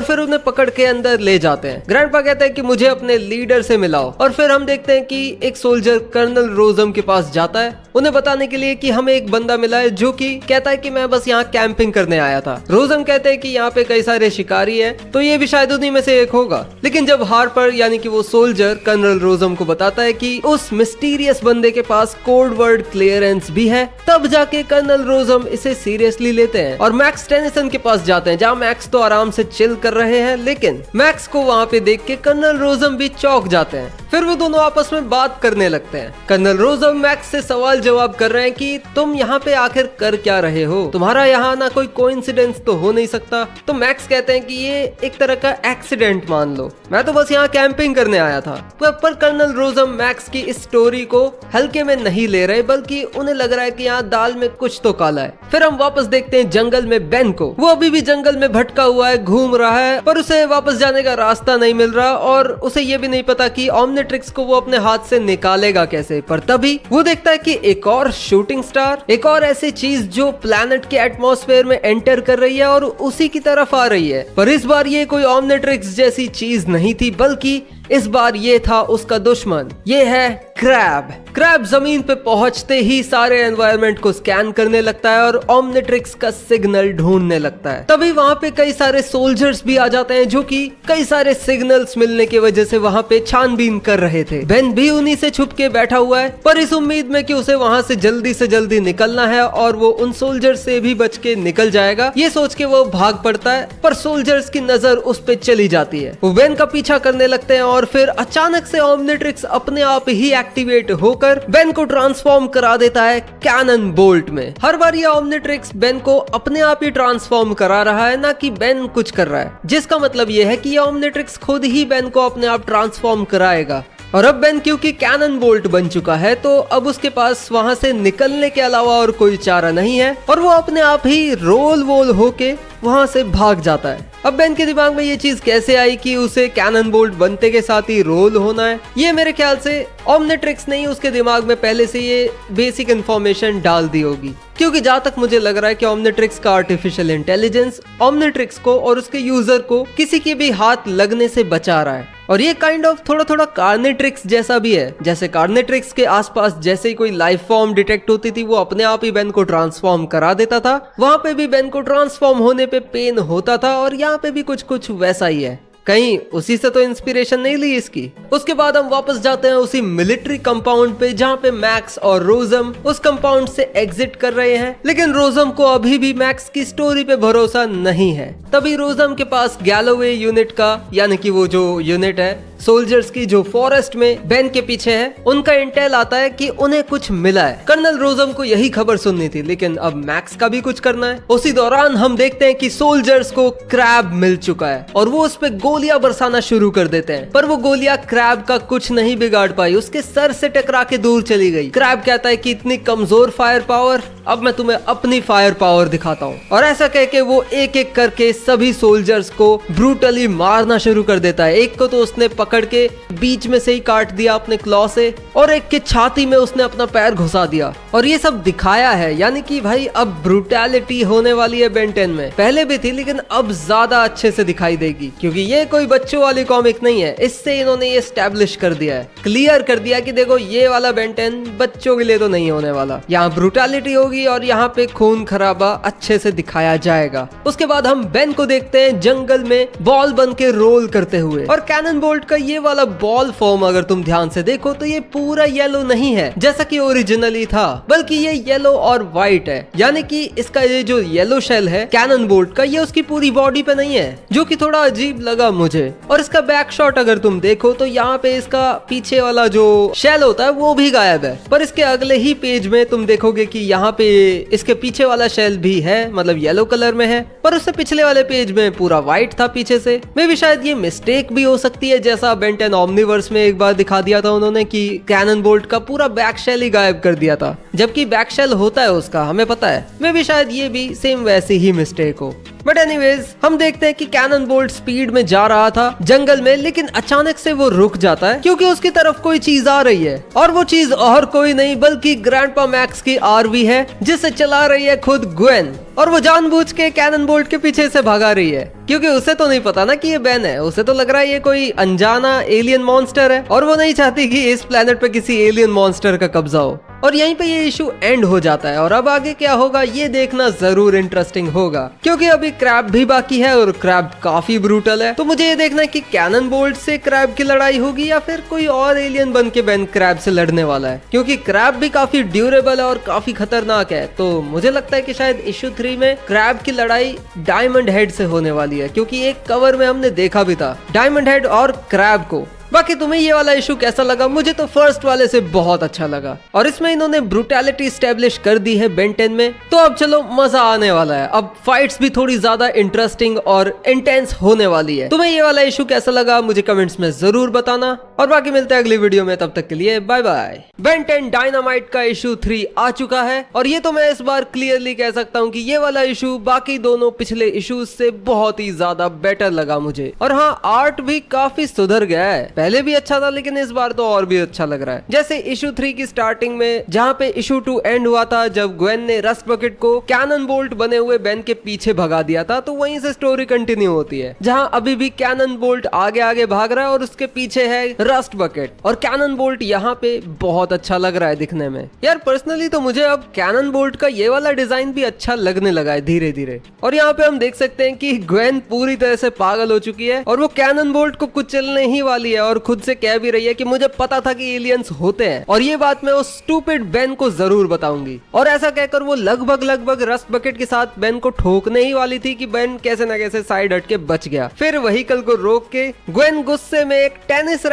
फिर उन्हें पकड़ के अंदर ले जाते हैं। ग्रैंडपा कहते हैं कि मुझे अपने लीडर से मिलाओ, और फिर हम देखते हैं कि एक सोल्जर कर्नल रोजम के पास जाता है, उन्हें बताने के लिए कि हमें एक बंदा मिला है जो कि कहता है कि मैं बस यहाँ कैंपिंग करने आया था। रोजम कहते हैं कि यहाँ पे कई सारे शिकारी हैं, तो ये भी शायद उन्हीं में से एक होगा। लेकिन जब हार्पर यानी कि वो सोल्जर कर्नल रोजम को बताता है कि उस मिस्टीरियस बंदे के पास कोड वर्ड क्लियरेंस भी है, तब जाके कर्नल रोजम इसे सीरियसली लेते हैं और मैक्स टेनिसन के पास जाते हैं, जहाँ मैक्स तो आराम से चिल कर रहे हैं। लेकिन मैक्स को वहाँ पे देख के कर्नल रोजम भी चौंक जाते हैं। फिर वो दोनों आपस में बात करने लगते हैं। कर्नल रोजम मैक्स से सवाल जवाब कर रहे हैं कि तुम यहाँ पे आखिर कर क्या रहे हो, तुम्हारा यहाँ आना कोई कोइंसिडेंस तो हो नहीं सकता। तो मैक्स कहते हैं कि ये एक तरह का एक्सीडेंट मान लो, मैं तो बस यहाँ कैंपिंग करने आया था। पर कर्नल रोजम मैक्स की इस स्टोरी को हल्के में नहीं ले रहे, बल्कि उन्हें लग रहा है कि यहाँ दाल में कुछ तो काला है। फिर हम वापस देखते हैं जंगल में बेन को। वो अभी भी जंगल में भटका हुआ है, घूम रहा है, पर उसे वापस जाने का रास्ता नहीं मिल रहा, और उसे ये भी नहीं पता कि ओमनिट्रिक्स को वो अपने हाथ से निकालेगा कैसे। पर तभी वो देखता है कि एक और शूटिंग स्टार, एक और ऐसी चीज जो प्लैनेट के एटमॉस्फेयर में एंटर कर रही है और उसी की तरफ आ रही है। पर इस बार ये कोई ओमनिट्रिक्स जैसी चीज नहीं थी, बल्कि इस बार ये था उसका दुश्मन। ये है क्रैब। क्रैब जमीन पे पहुंचते ही सारे एनवायरनमेंट को स्कैन करने लगता है और ओमनिट्रिक्स का सिग्नल ढूंढने लगता है। तभी वहां पे कई सारे सोल्जर्स भी आ जाते हैं, जो कि कई सारे सिग्नल्स मिलने की वजह से वहां पे छानबीन कर रहे थे। बेन भी उन्हीं से छुप के बैठा हुआ है, पर इस उम्मीद में कि उसे वहां से जल्दी निकलना है और वो उन सोल्जर्स से भी बच के निकल जाएगा। ये सोच के वो भाग पड़ता है, पर सोल्जर्स की नजर उस पे चली जाती है। वो बेन का पीछा करने लगते हैं और फिर अचानक से ओमनिट्रिक्स अपने आप ही एक्टिवेट होकर बेन को ट्रांसफॉर्म करा देता है कैनन बोल्ट में। हर बार ये ओमनिट्रिक्स बेन को अपने आप ही ट्रांसफॉर्म करा रहा है, ना कि बेन कुछ कर रहा है, जिसका मतलब ये है कि ये ओमनिट्रिक्स खुद ही बेन को अपने आप ट्रांसफॉर्म कराएगा। और अब बेन क्योंकि कैनन बोल्ट बन चुका है, तो अब उसके पास वहां से निकलने के अलावा और कोई चारा नहीं है, और वो अपने आप ही रोल वोल होके वहां से भाग जाता है। अब बेन के दिमाग में ये चीज कैसे आई कि उसे कैनन बोल्ट बनते के साथ ही रोल होना है? ये मेरे ख्याल से ओमनिट्रिक्स ने ही उसके दिमाग में पहले से ये बेसिक इन्फॉर्मेशन डाल दी होगी, क्योंकि जहां तक मुझे लग रहा है कि ओमनिट्रिक्स का आर्टिफिशियल इंटेलिजेंस ओमनिट्रिक्स को और उसके यूजर को किसी के भी हाथ लगने से बचा रहा है। और ये काइंड ऑफ थोड़ा कार्नेट्रिक्स जैसा भी है। जैसे कार्नेट्रिक्स के आसपास जैसे ही कोई लाइफ फॉर्म डिटेक्ट होती थी, वो अपने आप ही बेन को ट्रांसफॉर्म करा देता था। वहां पे भी बेन को ट्रांसफॉर्म होने पे पेन होता था, और यहाँ पे भी कुछ वैसा ही है। कहीं उसी से तो इंस्पिरेशन नहीं ली इसकी। उसके बाद हम वापस जाते हैं उसी मिलिट्री कंपाउंड पे, जहाँ पे मैक्स और रोजम उस कंपाउंड से एग्जिट कर रहे हैं। लेकिन रोजम को अभी भी मैक्स की स्टोरी पे भरोसा नहीं है। तभी रोजम के पास गैलोवे यूनिट का, यानी कि वो जो यूनिट है सोल्जर्स की जो फॉरेस्ट में बेन के पीछे है, उनका इंटेल आता है कि उन्हें कुछ मिला है। कर्नल रोजम को यही खबर सुननी थी, लेकिन अब मैक्स का भी कुछ करना है। उसी दौरान हम देखते हैं कि सोल्जर्स को क्रैब मिल चुका है और वो उस पे गोलियां बरसाना शुरू कर देते हैं। पर वो गोलियां क्रैब का कुछ नहीं बिगाड़ पाई, उसके सर से टकरा के दूर चली गई। क्रैब कहता है कि इतनी कमजोर फायर पावर, अब मैं तुम्हें अपनी फायर पावर दिखाता हूँ। और ऐसा कह के वो एक एक करके सभी सोल्जर्स को ब्रूटली मारना शुरू कर देता है। एक को तो उसने पकड़ के बीच में से ही काट दिया अपने क्लॉ से, और एक के छाती में उसने अपना पैर घुसा दिया। और ये सब दिखाया है, यानी कि भाई अब ब्रूटैलिटी होने वाली है बेन 10 में। पहले भी थी लेकिन अब ज्यादा अच्छे से दिखाई देगी, क्योंकि ये कोई बच्चों वाली कॉमिक नहीं है। इससे इन्होंने ये एस्टैब्लिश कर दिया है, क्लियर कर दिया कि देखो ये वाला बेन 10 बच्चों के लिए तो नहीं होने वाला। यहाँ ब्रूटैलिटी होगी और यहाँ पे खून खराबा अच्छे से दिखाया जाएगा। उसके बाद हम बेन को देखते हैं जंगल में बॉल बन के रोल करते हुए, और कैनन बोल्ट का ये वाला बॉल फॉर्म अगर तुम ध्यान से देखो तो ये पूरा येलो नहीं है जैसा कि ओरिजिनली था, बल्कि ये येलो और व्हाइट है। यानी कि इसका ये जो येलो शेल है कैनन बोल्ट का, ये उसकी पूरी बॉडी पे नहीं है, जो कि थोड़ा अजीब लगा मुझे। और इसका बैक शॉट अगर तुम देखो तो यहाँ पे इसका पीछे वाला जो शेल होता है वो भी गायब है, पर इसके अगले ही पेज में तुम देखोगे कि यहाँ पे इसके पीछे वाला शेल भी है, मतलब येलो कलर में है, पर उससे पिछले वाले पेज में पूरा व्हाइट था पीछे से। मे भी शायद ये मिस्टेक भी हो सकती है, जैसा बेन 10 ओमनीवर्स में एक बार दिखा दिया था उन्होंने कि कैनन बोल्ट का पूरा बैक शेल ही गायब कर दिया था, जबकि बैक शेल होता है उसका, हमें पता है। मे भी शायद ये भी सेम वैसी ही मिस्टेक हो। बट एनीवेज हम देखते हैं कि कैनन बोल्ट स्पीड में जा रहा था जंगल में, लेकिन अचानक से वो रुक जाता है क्योंकि उसकी तरफ कोई चीज आ रही है, और वो चीज और कोई नहीं बल्कि ग्रैंडपा मैक्स की आरवी है, जिसे चला रही है खुद ग्वेन। और वो जानबूझ के कैनन बोल्ट के पीछे से भगा रही है, क्योंकि उसे तो नहीं पता ना कि ये बेन है। उसे तो लग रहा है ये कोई अनजाना एलियन मॉन्स्टर है, और वो नहीं चाहती कि इस प्लेनेट पे किसी एलियन मॉन्स्टर का कब्जा हो। और यहीं पे ये इशू एंड हो जाता है, और अब आगे क्या होगा ये देखना जरूर इंटरेस्टिंग होगा, क्योंकि अभी क्रैब भी बाकी है और क्रैब काफी ब्रूटल है। तो मुझे ये देखना है कि कैनन बोल्ट से क्रैब की लड़ाई होगी या फिर कोई और एलियन बन के बेन क्रैब से लड़ने वाला है, क्योंकि क्रैब भी काफी ड्यूरेबल है और काफी खतरनाक है। तो मुझे लगता है कि शायद इशू 3 में क्रैब की लड़ाई डायमंड हेड से होने वाली है, क्योंकि एक कवर में हमने देखा भी था डायमंड हेड और क्रैब को। बाकी तुम्हें ये वाला इशू कैसा लगा? मुझे तो फर्स्ट वाले से बहुत अच्छा लगा, और इसमें इन्होंने ब्रूटैलिटी स्टैब्लिश कर दी है बेन 10 में। तो अब चलो मजा आने वाला है, अब फाइट्स भी थोड़ी ज्यादा इंटरेस्टिंग और इंटेंस होने वाली है। तुम्हें ये वाला इशू कैसा लगा मुझे कमेंट्स में जरूर बताना, और बाकी मिलते हैं अगली वीडियो में, तब तक के लिए बाय बाय। बेन 10 डायनामाइट का इशू 3 आ चुका है, और ये तो मैं इस बार क्लियरली कह सकता हूँ कि ये वाला इशू बाकी दोनों पिछले इशूज से बहुत ही ज्यादा बेटर लगा मुझे। और हाँ, आर्ट भी काफी सुधर गया है, पहले भी अच्छा था लेकिन इस बार तो और भी अच्छा लग रहा है। जैसे इशू 3 की स्टार्टिंग में जहाँ पे इशू 2 एंड हुआ था, जब ग्वेन ने रस्ट बकेट को कैनन बोल्ट बने हुए बेन के पीछे भगा दिया था, तो वहीं से स्टोरी कंटिन्यू होती है, जहाँ अभी भी कैनन बोल्ट आगे आगे भाग रहा है और उसके पीछे है रस्ट बकेट। और कैनन बोल्ट यहाँ पे बहुत अच्छा लग रहा है दिखने में। यार पर्सनली तो मुझे अब कैनन बोल्ट का ये वाला डिजाइन भी अच्छा लगने लगा है धीरे धीरे। और यहाँ पे हम देख सकते हैं कि ग्वेन पूरी तरह से पागल हो चुकी है, और वो कैनन बोल्ट को कुचलने ही वाली है, और खुद से कह भी रही है कि मुझे पता था कि एलियंस होते हैं, और ये बात मैं उस स्टूपिड बेन को जरूर बताऊंगी। और ऐसा कहकर वो लगभग रस्ट बकेट के साथ बेन को ठोकने ही वाली थी कि बेन कैसे न कैसे साइड हट के बच गया। फिर व्हीकल को रोक के ग्वेन गुस्से में एक टेनिस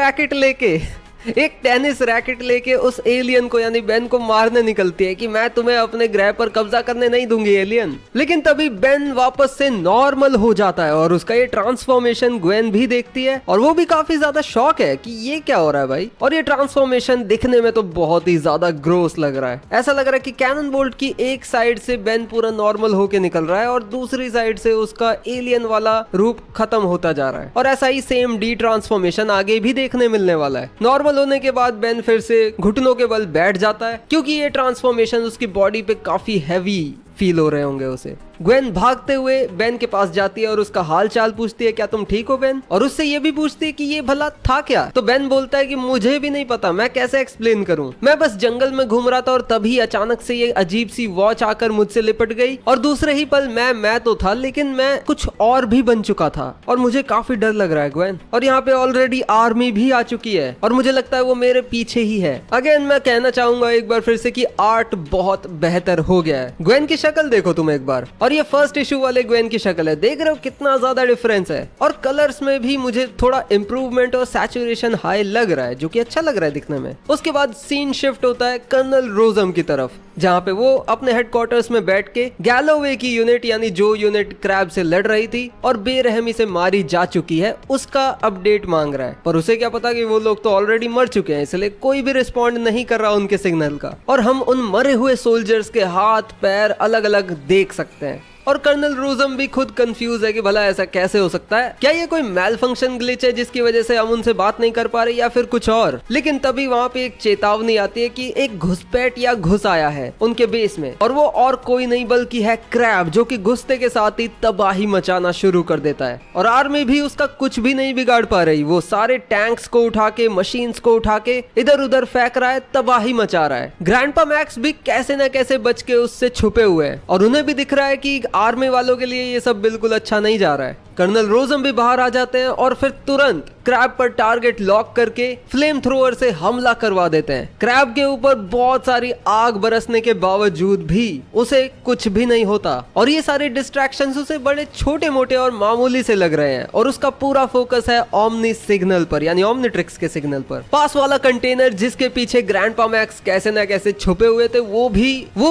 रैकेट लेके उस एलियन को यानी बेन को मारने निकलती है कि मैं तुम्हें अपने ग्रह पर कब्जा करने नहीं दूंगी एलियन। लेकिन तभी बेन वापस से नॉर्मल हो जाता है, और उसका ये ट्रांसफॉर्मेशन ग्वेन भी देखती है, और वो भी काफी ज्यादा शॉक है कि ये क्या हो रहा है भाई। और ये ट्रांसफॉर्मेशन दिखने में तो बहुत ही ज्यादा ग्रोस लग रहा है। ऐसा लग रहा है कि कैनन बोल्ट की एक साइड से बेन पूरा नॉर्मल होके निकल रहा है, और दूसरी साइड से उसका एलियन वाला रूप खत्म होता जा रहा है। और ऐसा ही सेम डी ट्रांसफॉर्मेशन आगे भी देखने मिलने वाला है। नॉर्मल होने के बाद बेन फिर से घुटनों के बल बैठ जाता है, क्योंकि ये ट्रांसफॉर्मेशन उसकी बॉडी पे काफी हैवी फील हो रहे होंगे उसे। ग्वेन भागते हुए बेन के पास जाती है और उसका हाल चाल पूछती है, क्या तुम ठीक हो बेन? और उससे ये भी पूछती है कि ये भला था क्या? तो बेन बोलता है कि मुझे भी नहीं पता, मैं कैसे एक्सप्लेन करूं, मैं बस जंगल में घूम रहा था और तभी अचानक से ये अजीब सी वॉच आकर मुझसे लिपट गई, और दूसरे ही पल मैं तो था लेकिन मैं कुछ और भी बन चुका था, और मुझे काफी डर लग रहा है ग्वेन। और यहाँ पे ऑलरेडी आर्मी भी आ चुकी है, और मुझे लगता है वो मेरे पीछे ही है। अगेन मैं कहना चाहूंगा एक बार फिर से कि आर्ट बहुत बेहतर हो गया है। ग्वेन की शक्ल देखो तुम एक बार, और ये फर्स्ट इशू वाले ग्वेन की शक्ल है, देख रहे हो कितना ज्यादा डिफरेंस है। और कलर्स में भी मुझे थोड़ा इंप्रूवमेंट और सैचुरेशन हाई लग रहा है, जो कि अच्छा लग रहा है दिखने में। उसके बाद सीन शिफ्ट होता है कर्नल रोजम की तरफ, जहाँ पे वो अपने हेडक्वार्टर्स में बैठ के गैलोवे की यूनिट यानी जो यूनिट क्रैब से लड़ रही थी और बेरहमी से मारी जा चुकी है, उसका अपडेट मांग रहा है। पर उसे क्या पता कि वो लोग तो ऑलरेडी मर चुके हैं, इसलिए कोई भी रिस्पॉन्ड नहीं कर रहा उनके सिग्नल का। और हम उन मरे हुए सोल्जर्स के हाथ पैर अलग अलग देख सकते हैं। और कर्नल रोजम भी खुद कंफ्यूज है कि भला ऐसा कैसे हो सकता है, क्या ये कोई मेल फंक्शन ग्लिच है जिसकी वजह से हम उनसे बात नहीं कर पा रहे या फिर कुछ और। लेकिन तभी वहाँ पे एक चेतावनी आती है कि एक घुसपैठ या घुस आया है उनके बेस में, और वो और कोई नहीं बल्कि है क्रैब, जो कि घुसते के साथ ही तबाही मचाना शुरू कर देता है। और आर्मी भी उसका कुछ भी नहीं बिगाड़ पा रही, वो सारे टैंक्स को उठा के, मशीन्स को उठा के इधर उधर फेंक रहा है, तबाही मचा रहा है। ग्रैंडपा मैक्स भी कैसे न कैसे बच के उससे छुपे हुए हैं और उन्हें भी दिख रहा है कि आर्मी वालों के लिए ये सब बिल्कुल अच्छा नहीं जा रहा है। कर्नल रोजम भी बाहर आ जाते हैं और फिर तुरंत क्रैब पर टारगेट लॉक करके फ्लेम थ्रोअर से हमला करवा देते हैं। क्रैब के ऊपर बहुत सारी आग बरसने के बावजूद भी उसे कुछ भी नहीं होता और ये सारे डिस्ट्रैक्शंस उसे बड़े छोटे मोटे और मामूली से लग रहे हैं और उसका पूरा फोकस है ओमनी सिग्नल पर, यानी ओमनीट्रिक्स के सिग्नल पर। पास वाला कंटेनर जिसके पीछे ग्रैंडपा मैक्स कैसे न कैसे छुपे हुए थे वो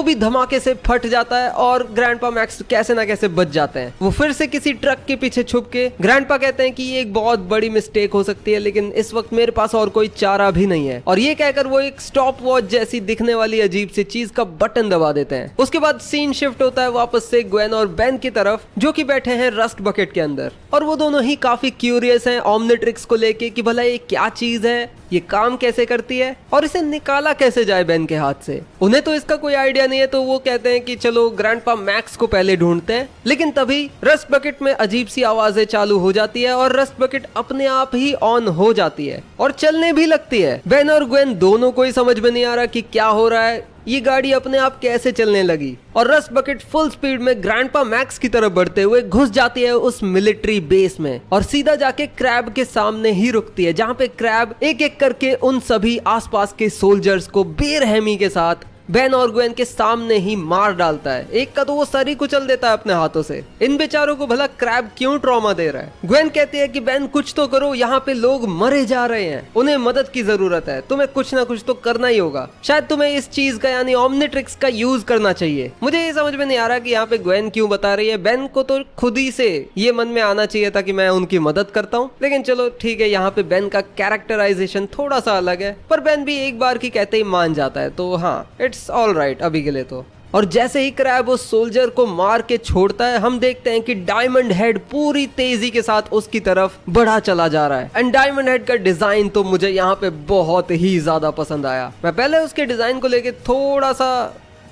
भी धमाके से फट जाता है और ग्रैंडपा मैक्स कैसे न कैसे बच जाते हैं। वो फिर से किसी ट्रक के पीछे छुप के ग्रैंडपा कहते हैं कि ये एक बहुत बड़ी मिस्टेक हो सकती है, लेकिन इस वक्त मेरे पास और कोई चारा भी नहीं है। और ये कहकर वो एक स्टॉप वॉच जैसी दिखने वाली अजीब सी चीज का बटन दबा देते हैं। उसके बाद सीन शिफ्ट होता है वापस से ग्वेन और बेन की तरफ, जो कि बैठे हैं रस्ट बकेट के अंदर, और वो दोनों ही काफी क्यूरियस हैं ओमनीट्रिक्स को लेके कि भला ये क्या चीज है, ये काम कैसे करती है और इसे निकाला कैसे जाए बेन के हाथ से। उन्हें तो इसका कोई आइडिया नहीं है, तो वो कहते हैं कि चलो ग्रैंडपा मैक्स को पहले ढूंढते हैं। लेकिन तभी रस्ट बकेट में अजीब सी आवाजें चालू हो जाती है और रस्ट बकेट अपने आप ही ऑन हो जाती है और चलने भी लगती है। बेन और ग्वेन दोनों को ही समझ में नहीं आ रहा कि क्या हो रहा है, ये गाड़ी अपने आप कैसे चलने लगी। और रस्ट बकेट फुल स्पीड में ग्रैंडपा मैक्स की तरफ बढ़ते हुए घुस जाती है उस मिलिट्री बेस में और सीधा जाके क्रैब के सामने ही रुकती है, जहां पे क्रैब एक एक करके उन सभी आसपास के सोल्जर्स को बेरहमी के साथ बेन और ग्वेन के सामने ही मार डालता है। एक का तो वो सर ही कुचल देता है अपने हाथों से। इन बेचारों को भला क्रैब क्यों ट्रॉमा दे रहा है। ग्वेन कहती है कि बेन कुछ तो करो, यहाँ पे लोग मरे जा रहे हैं, उन्हें मदद की जरूरत है, तुम्हें कुछ ना कुछ तो करना ही होगा। शायद तुम्हें इस चीज का यानी ओमनीट्रिक्स का यूज करना चाहिए। मुझे ये समझ में नहीं आ रहा कि यहाँ पे ग्वेन क्यों बता रही है। बेन को तो खुद ही से ये मन में आना चाहिए था कि मैं उनकी मदद करता हूँ, लेकिन चलो ठीक है, यहाँ पे बेन का कैरेक्टराइजेशन थोड़ा सा अलग है, पर बेन भी एक बार की कहते ही मान जाता है, तो हाँ इट्स ऑल राइट अभी के लिए तो। और जैसे ही क्रैब उस सोल्जर को मार के छोड़ता है, हम देखते हैं कि डायमंड हेड पूरी तेजी के साथ उसकी तरफ बढ़ा चला जा रहा है। एंड डायमंड हेड का डिजाइन तो मुझे यहाँ पे बहुत ही ज्यादा पसंद आया। मैं पहले उसके डिजाइन को लेके थोड़ा सा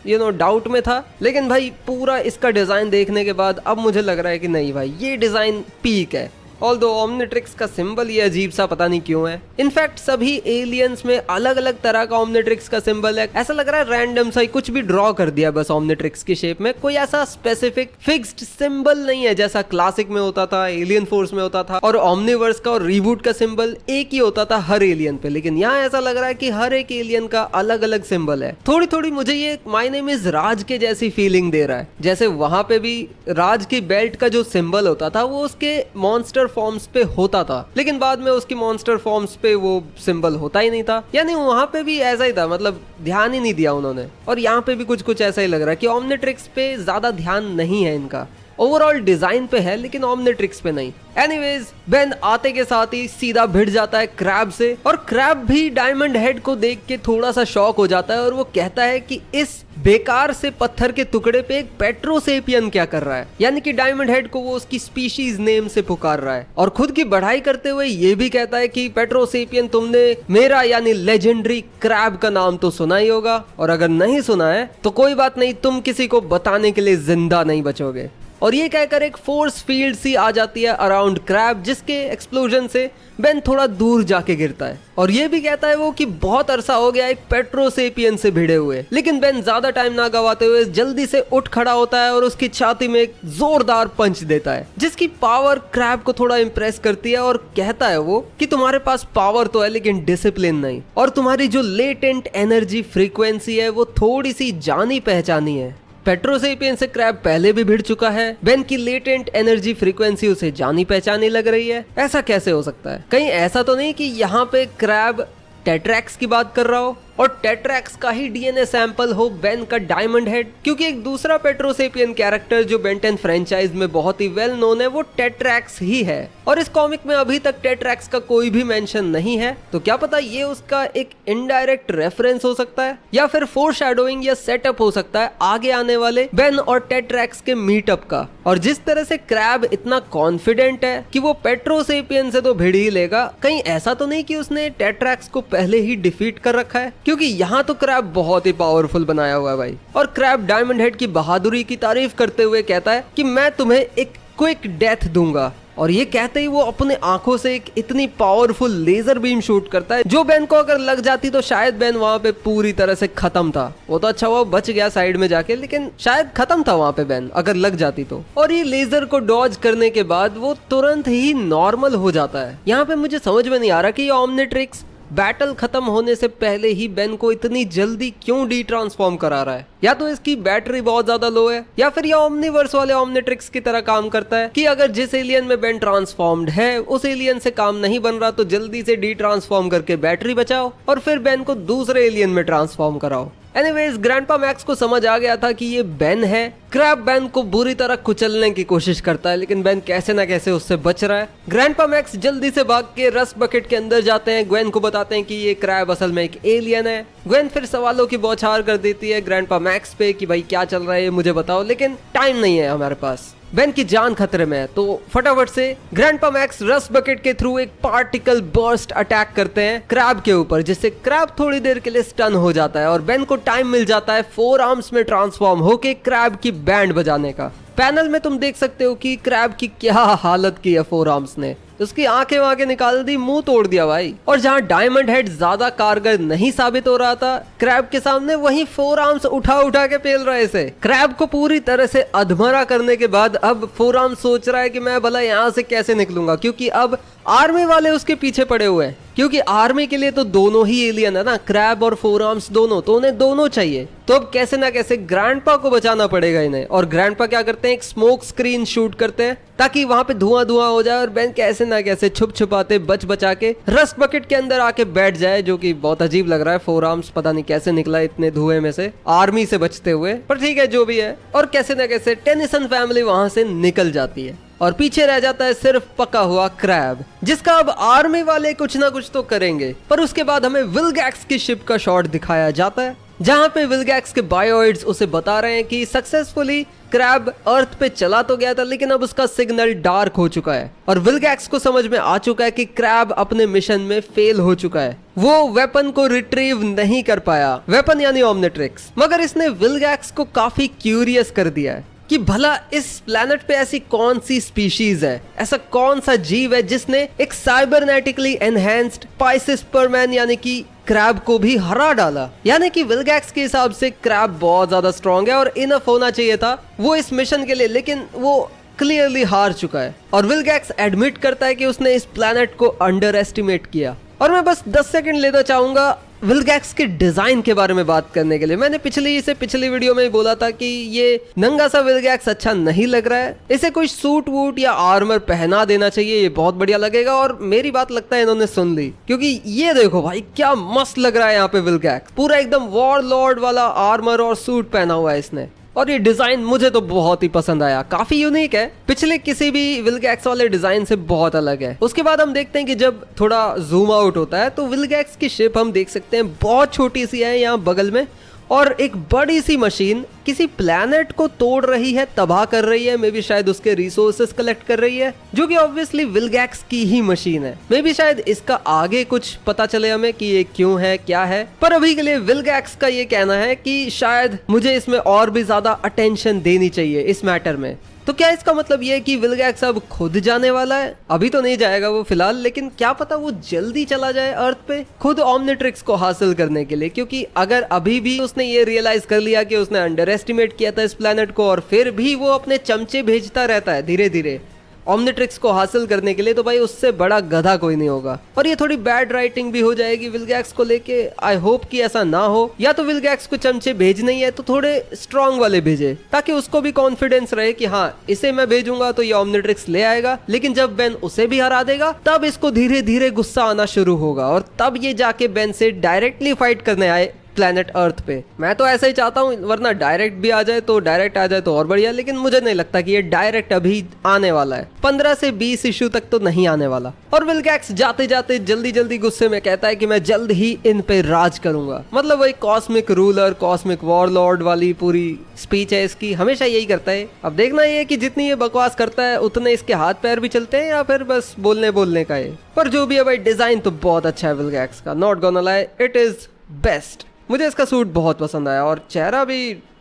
डाउट में था, लेकिन भाई पूरा इसका डिजाइन देखने के बाद अब मुझे लग रहा है कि नहीं भाई, ये डिजाइन पीक है। ऑल्दो ओमनीट्रिक्स का सिंबल ये अजीब सा पता नहीं क्यों है। इनफैक्ट सभी एलियंस में अलग अलग तरह का ओमनीट्रिक्स का सिंबल है। ऐसा लग रहा है रैंडम सा ही कुछ भी ड्रॉ कर दिया बस ओमनीट्रिक्स की शेप में। कोई ऐसा स्पेसिफिक फिक्स्ड सिंबल नहीं है जैसा क्लासिक में होता था, एलियन फोर्स में होता था, और ओमनीवर्स का और रीबूट का सिंबल एक ही होता था हर एलियन पे। लेकिन यहाँ ऐसा लग रहा है कि हर एक एलियन का अलग अलग सिंबल है। थोड़ी थोड़ी मुझे ये माय नेम इज राज के जैसी फीलिंग दे रहा है। जैसे वहां पे भी राज की बेल्ट का जो सिंबल होता था वो उसके मॉन्स्टर फॉर्म्स पे होता था, लेकिन बाद में उसकी मॉन्स्टर फॉर्म्स पे वो सिंबल होता ही नहीं था। यानी वहां पे भी ऐसा ही था, मतलब ध्यान ही नहीं दिया उन्होंने। और यहाँ पे भी कुछ ऐसा ही लग रहा है कि ओमनीट्रिक्स पे ज्यादा ध्यान नहीं है इनका। ओवरऑल डिजाइन पे है लेकिन ओमनीट्रिक्स पे नहीं। एनीवेज बेन आते के साथ ही सीधा भिड़ जाता है क्रैब से, और क्रैब भी डायमंड हेड को देख के थोड़ा सा शॉक हो जाता है और वो कहता है कि इस बेकार से पत्थर के टुकड़े पे एक पेट्रोसेपियन क्या कर रहा है। यानी कि डायमंड हेड को वो उसकी स्पीशीज नेम से पुकार रहा है और खुद की बढ़ाई करते हुए ये भी कहता है कि पेट्रोसेपियन, तुमने मेरा यानी लेजेंडरी क्रैब का नाम तो सुना ही होगा, और अगर नहीं सुना है तो कोई बात नहीं, तुम किसी को बताने के लिए जिंदा नहीं बचोगे। और ये कहकर एक फोर्स फील्ड सी आ जाती है अराउंड क्रैब, जिसके एक्सप्लोजन से बेन थोड़ा दूर जाके गिरता है। और ये भी कहता है वो कि बहुत अरसा हो गया एक पेट्रोसेपियन से भिड़े हुए। लेकिन बेन ज्यादा टाइम ना गवाते हुए जल्दी से उठ खड़ा होता है और उसकी छाती में एक जोरदार पंच देता है, जिसकी पावर क्रैब को थोड़ा इम्प्रेस करती है। और कहता है वो कि तुम्हारे पास पावर तो है लेकिन डिसिप्लिन नहीं, और तुम्हारी जो लेटेंट एनर्जी फ्रीक्वेंसी है वो थोड़ी सी जानी पहचानी है। पेट्रोसेपियन से क्रैब पहले भी भिड़ चुका है, बेन की लेटेंट एनर्जी फ्रीक्वेंसी उसे जानी पहचानी लग रही है। ऐसा कैसे हो सकता है? कहीं ऐसा तो नहीं कि यहाँ पे क्रैब टेट्रैक्स की बात कर रहा हो? और टेट्रैक्स का ही डीएनए सैंपल हो बेन का डायमंड हेड, क्योंकि एक दूसरा पेट्रोसेपियन कैरेक्टर जो बेन 10 फ्रेंचाइज में बहुत ही वेल नोन है वो टेट्रैक्स ही है। और इस कॉमिक में अभी तक टेट्रैक्स का कोई भी मेंशन नहीं है, तो क्या पता ये उसका एक इनडायरेक्ट रेफरेंस हो सकता है या फिर फोरशैडोइंग या सेटअप हो सकता है आगे आने वाले बेन और टेट्रैक्स के मीटअप का। और जिस तरह से क्रैब इतना कॉन्फिडेंट है कि वो पेट्रोसेपियन से तो भिड़ ही लेगा, कहीं ऐसा तो नहीं कि उसने टेट्रैक्स को पहले ही डिफीट कर रखा है, क्योंकि यहाँ तो क्रैब बहुत ही पावरफुल बनाया हुआ है भाई। और क्रैब डायमंड हेड की बहादुरी की तारीफ करते हुए कहता है कि मैं तुम्हें एक क्विक डेथ दूंगा, और ये कहते ही वो अपने आंखों से एक इतनी पावरफुल लेजर बीम शूट करता है जो बेन को अगर लग जाती तो शायद बेन वहां पे पूरी तरह से खत्म था। वो तो अच्छा हुआ बच गया साइड में जाके, लेकिन शायद खत्म था वहां पे बेन अगर लग जाती तो। और ये लेजर को डॉज करने के बाद वो तुरंत ही नॉर्मल हो जाता है। यहाँ पे मुझे समझ में नहीं आ रहा कि ये ओमनिट्रिक्स बैटल खत्म होने से पहले ही बेन को इतनी जल्दी क्यों डी ट्रांसफॉर्म करा रहा है। या तो इसकी बैटरी बहुत ज्यादा लो है, या फिर ये ओमनिवर्स वाले ओमनिट्रिक्स की तरह काम करता है कि अगर जिस एलियन में बेन ट्रांसफॉर्म्ड है उस एलियन से काम नहीं बन रहा तो जल्दी से डी ट्रांसफॉर्म करके बैटरी बचाओ और फिर बेन को दूसरे एलियन में ट्रांसफॉर्म कराओ। एनीवेज ग्रैंडपा मैक्स को समझ आ गया था कि ये बेन है। क्रैब बेन को बुरी तरह कुचलने की कोशिश करता है, लेकिन बेन कैसे ना कैसे उससे बच रहा है। ग्रैंडपा मैक्स जल्दी से भाग के रस्ट बकेट के अंदर जाते हैं, ग्वेन को बताते हैं कि ये क्रैब असल में एक एलियन है। ग्वेन फिर सवालों की बौछार कर देती है ग्रैंडपा मैक्स पे कि भाई क्या चल रहा है ये मुझे बताओ, लेकिन टाइम नहीं है हमारे पास, बेन की जान खतरे में है। तो फटाफट से ग्रैंडपा मैक्स रस्ट बकेट के थ्रू एक पार्टिकल बर्स्ट अटैक करते हैं क्रैब के ऊपर, जिससे क्रैब थोड़ी देर के लिए स्टन हो जाता है और बेन को टाइम मिल जाता है फोर आर्म्स में ट्रांसफॉर्म होके क्रैब की बैंड बजाने का। पैनल में तुम देख सकते हो कि क्रैब की क्या हालत की है फोर आर्म्स ने, उसकी आंखें वांखें निकाल दी, मुंह तोड़ दिया भाई। और जहां डायमंड हेड ज्यादा कारगर नहीं साबित हो रहा था क्रैब के सामने, वहीं फोर आर्म्स उठा उठा के पेल रहे थे। क्रैब को पूरी तरह से अधमरा करने के बाद अब फोर आर्म्स सोच रहा है कि मैं भला यहाँ से कैसे निकलूंगा, क्योंकि अब आर्मी वाले उसके पीछे पड़े हुए हैं। क्योंकि आर्मी के लिए तो दोनों ही एलियन है ना, क्रैब और फोर आर्म्स दोनों, तो उन्हें दोनों चाहिए। तो अब कैसे ना कैसे ग्रैंडपा को बचाना पड़ेगा इन्हें। और ग्रैंडपा क्या करते हैं, एक स्मोक स्क्रीन शूट करते हैं ताकि वहां पे धुआं धुआं हो जाए और बेन कैसे ना कैसे छुप छुपाते बच बचा के रस्ट बकेट के अंदर आके बैठ जाए, जो कि बहुत अजीब लग रहा है। फोर आर्म्स पता नहीं कैसे निकला इतने धुएं में से आर्मी से बचते हुए, पर ठीक है जो भी है। और कैसे ना कैसे टेनिसन फैमिली वहां से निकल जाती है और पीछे रह जाता है सिर्फ पका हुआ क्रैब, जिसका अब आर्मी वाले कुछ ना कुछ तो करेंगे। पर उसके बाद हमें विलगैक्स की शिप का शॉट दिखाया जाता है, जहां पे विलगैक्स के बायोइड्स उसे बता रहे हैं कि सक्सेसफुली क्रैब अर्थ पे चला तो गया था, लेकिन अब उसका सिग्नल डार्क हो चुका है और विलगैक्स को समझ में आ चुका है कि क्रैब अपने मिशन में फेल हो चुका है। वो वेपन को रिट्रीव नहीं कर पाया, वेपन यानी ओमनिट्रिक्स। मगर इसने विलगैक्स को काफी क्यूरियस कर दिया है कि भला इस प्लेनेट पे ऐसी कौन सी स्पीशीज है, ऐसा कौन सा जीव है जिसने एक साइबरनेटिकली एनहेंस्ड पाइसिस्पर्मैन यानी कि क्रैब को भी हरा डाला। यानी कि विलगैक्स के हिसाब से क्रैब बहुत ज्यादा स्ट्रॉन्ग है और इनफ होना चाहिए था वो इस मिशन के लिए, लेकिन वो क्लियरली हार चुका है। और विलगैक्स एडमिट करता है कि उसने इस प्लेनेट को अंडर एस्टिमेट किया। और मैं बस 10 सेकंड लेना चाहूंगा विलगैक्स के डिजाइन के बारे में बात करने के लिए। मैंने पिछली वीडियो में बोला था कि ये नंगा सा विलगैक्स अच्छा नहीं लग रहा है, इसे कोई सूट वूट या आर्मर पहना देना चाहिए, ये बहुत बढ़िया लगेगा। और मेरी बात लगता है इन्होंने सुन ली, क्योंकि ये देखो भाई क्या मस्त लग रहा है यहाँ पे विलगैक्स, पूरा एकदम वॉरलॉर्ड वाला आर्मर और सूट पहना हुआ है इसने। और ये डिजाइन मुझे तो बहुत ही पसंद आया, काफी यूनिक है, पिछले किसी भी विलगैक्स वाले डिजाइन से बहुत अलग है। उसके बाद हम देखते हैं कि जब थोड़ा जूम आउट होता है तो विलगैक्स की शिप हम देख सकते हैं बहुत छोटी सी है यहाँ बगल में, और एक बड़ी सी मशीन किसी प्लैनेट को तोड़ रही है, तबाह कर रही है, मे बी शायद उसके रिसोर्सेस कलेक्ट कर रही है, जो कि ऑब्वियसली विलगैक्स की ही मशीन है। मे बी शायद इसका आगे कुछ पता चले हमें कि ये क्यों है क्या है, पर अभी के लिए विलगैक्स का ये कहना है कि शायद मुझे इसमें और भी ज्यादा अटेंशन देनी चाहिए इस मैटर में। तो क्या इसका मतलब ये है कि विलगैक्स अब खुद जाने वाला है? अभी तो नहीं जाएगा वो फिलहाल, लेकिन क्या पता वो जल्दी चला जाए अर्थ पे खुद ओमनिट्रिक्स को हासिल करने के लिए। क्योंकि अगर अभी भी उसने ये रियलाइज कर लिया कि उसने अंडर एस्टिमेट किया था इस प्लेनेट को और फिर भी वो अपने चमचे भेजता रहता है धीरे धीरे, ऑमनिट्रिक्स को हासिल करने के लिए, तो भाई उससे बड़ा गधा कोई नहीं होगा। और ये थोड़ी बैड राइटिंग भी हो जाएगी विल्गैक्स को लेके। आई होप कि ऐसा ना हो, या तो विल्गैक्स को चमचे भेजने ही है तो थोड़े स्ट्रॉन्ग वाले भेजे, ताकि उसको भी कॉन्फिडेंस रहे कि हाँ इसे मैं भेजूंगा तो ये ऑमनिट्रिक्स ले आएगा। लेकिन जब बेन उसे भी हरा देगा तब इसको धीरे धीरे गुस्सा आना शुरू होगा और तब ये जाके बेन से डायरेक्टली फाइट करने आए प्लेनेट अर्थ पे। मैं तो ऐसा ही चाहता हूँ, वरना डायरेक्ट भी आ जाए तो डायरेक्ट आ जाए तो और बढ़िया, लेकिन मुझे नहीं लगता कि ये डायरेक्ट अभी आने वाला है। 15 से 20 इशू तक तो नहीं आने वाला। और विल्गैक्स जाते जाते जल्दी जल्दी गुस्से में कहता है कि मैं जल्द ही इन पे राज करूंगा। मतलब वही कॉस्मिक रूलर, कॉस्मिक वॉरलॉर्ड वाली पूरी स्पीच है इसकी, हमेशा यही करता है। अब देखना ये कि जितनी ये बकवास करता है उतने इसके हाथ पैर भी चलते हैं या फिर बस बोलने का है। पर जो भी है भाई, डिजाइन तो बहुत अच्छा है विल्गैक्स का, not gonna lie, it is best. मुझे इसका सूट बहुत पसंद आया और चेहरा भी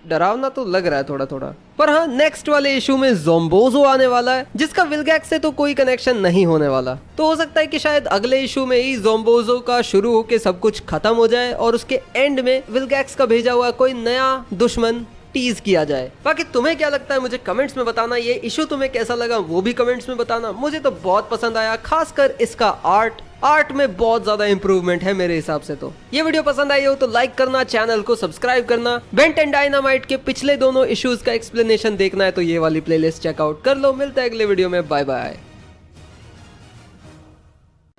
डरावना तो लग रहा है थोड़ा थोड़ा। पर हाँ, नेक्स्ट वाले इशू में ज़ोम्बोज़ो आने वाला है, जिसका विल्गैक्स से तो कोई कनेक्शन नहीं होने वाला। तो हो सकता है कि शायद अगले इशू में ही ज़ोम्बोज़ो का शुरू होके सब कुछ खत्म हो जाए और उसके एंड में विल्गैक्स का भेजा हुआ कोई नया दुश्मन टीज किया जाए। बाकी तुम्हें क्या लगता है मुझे कमेंट्स में बताना। ये इशू तुम्हें कैसा लगा वो भी कमेंट्स में बताना। मुझे तो बहुत पसंद आया, खासकर इसका आर्ट में बहुत ज्यादा इंप्रूवमेंट है मेरे हिसाब से। तो ये वीडियो पसंद आई हो तो लाइक करना, चैनल को सब्सक्राइब करना। बेंट एंड डायनामाइट के पिछले दोनों इश्यूज का एक्सप्लेनेशन देखना है तो ये वाली प्लेलिस्ट चेकआउट कर लो। मिलते हैं अगले वीडियो में, बाय बाय।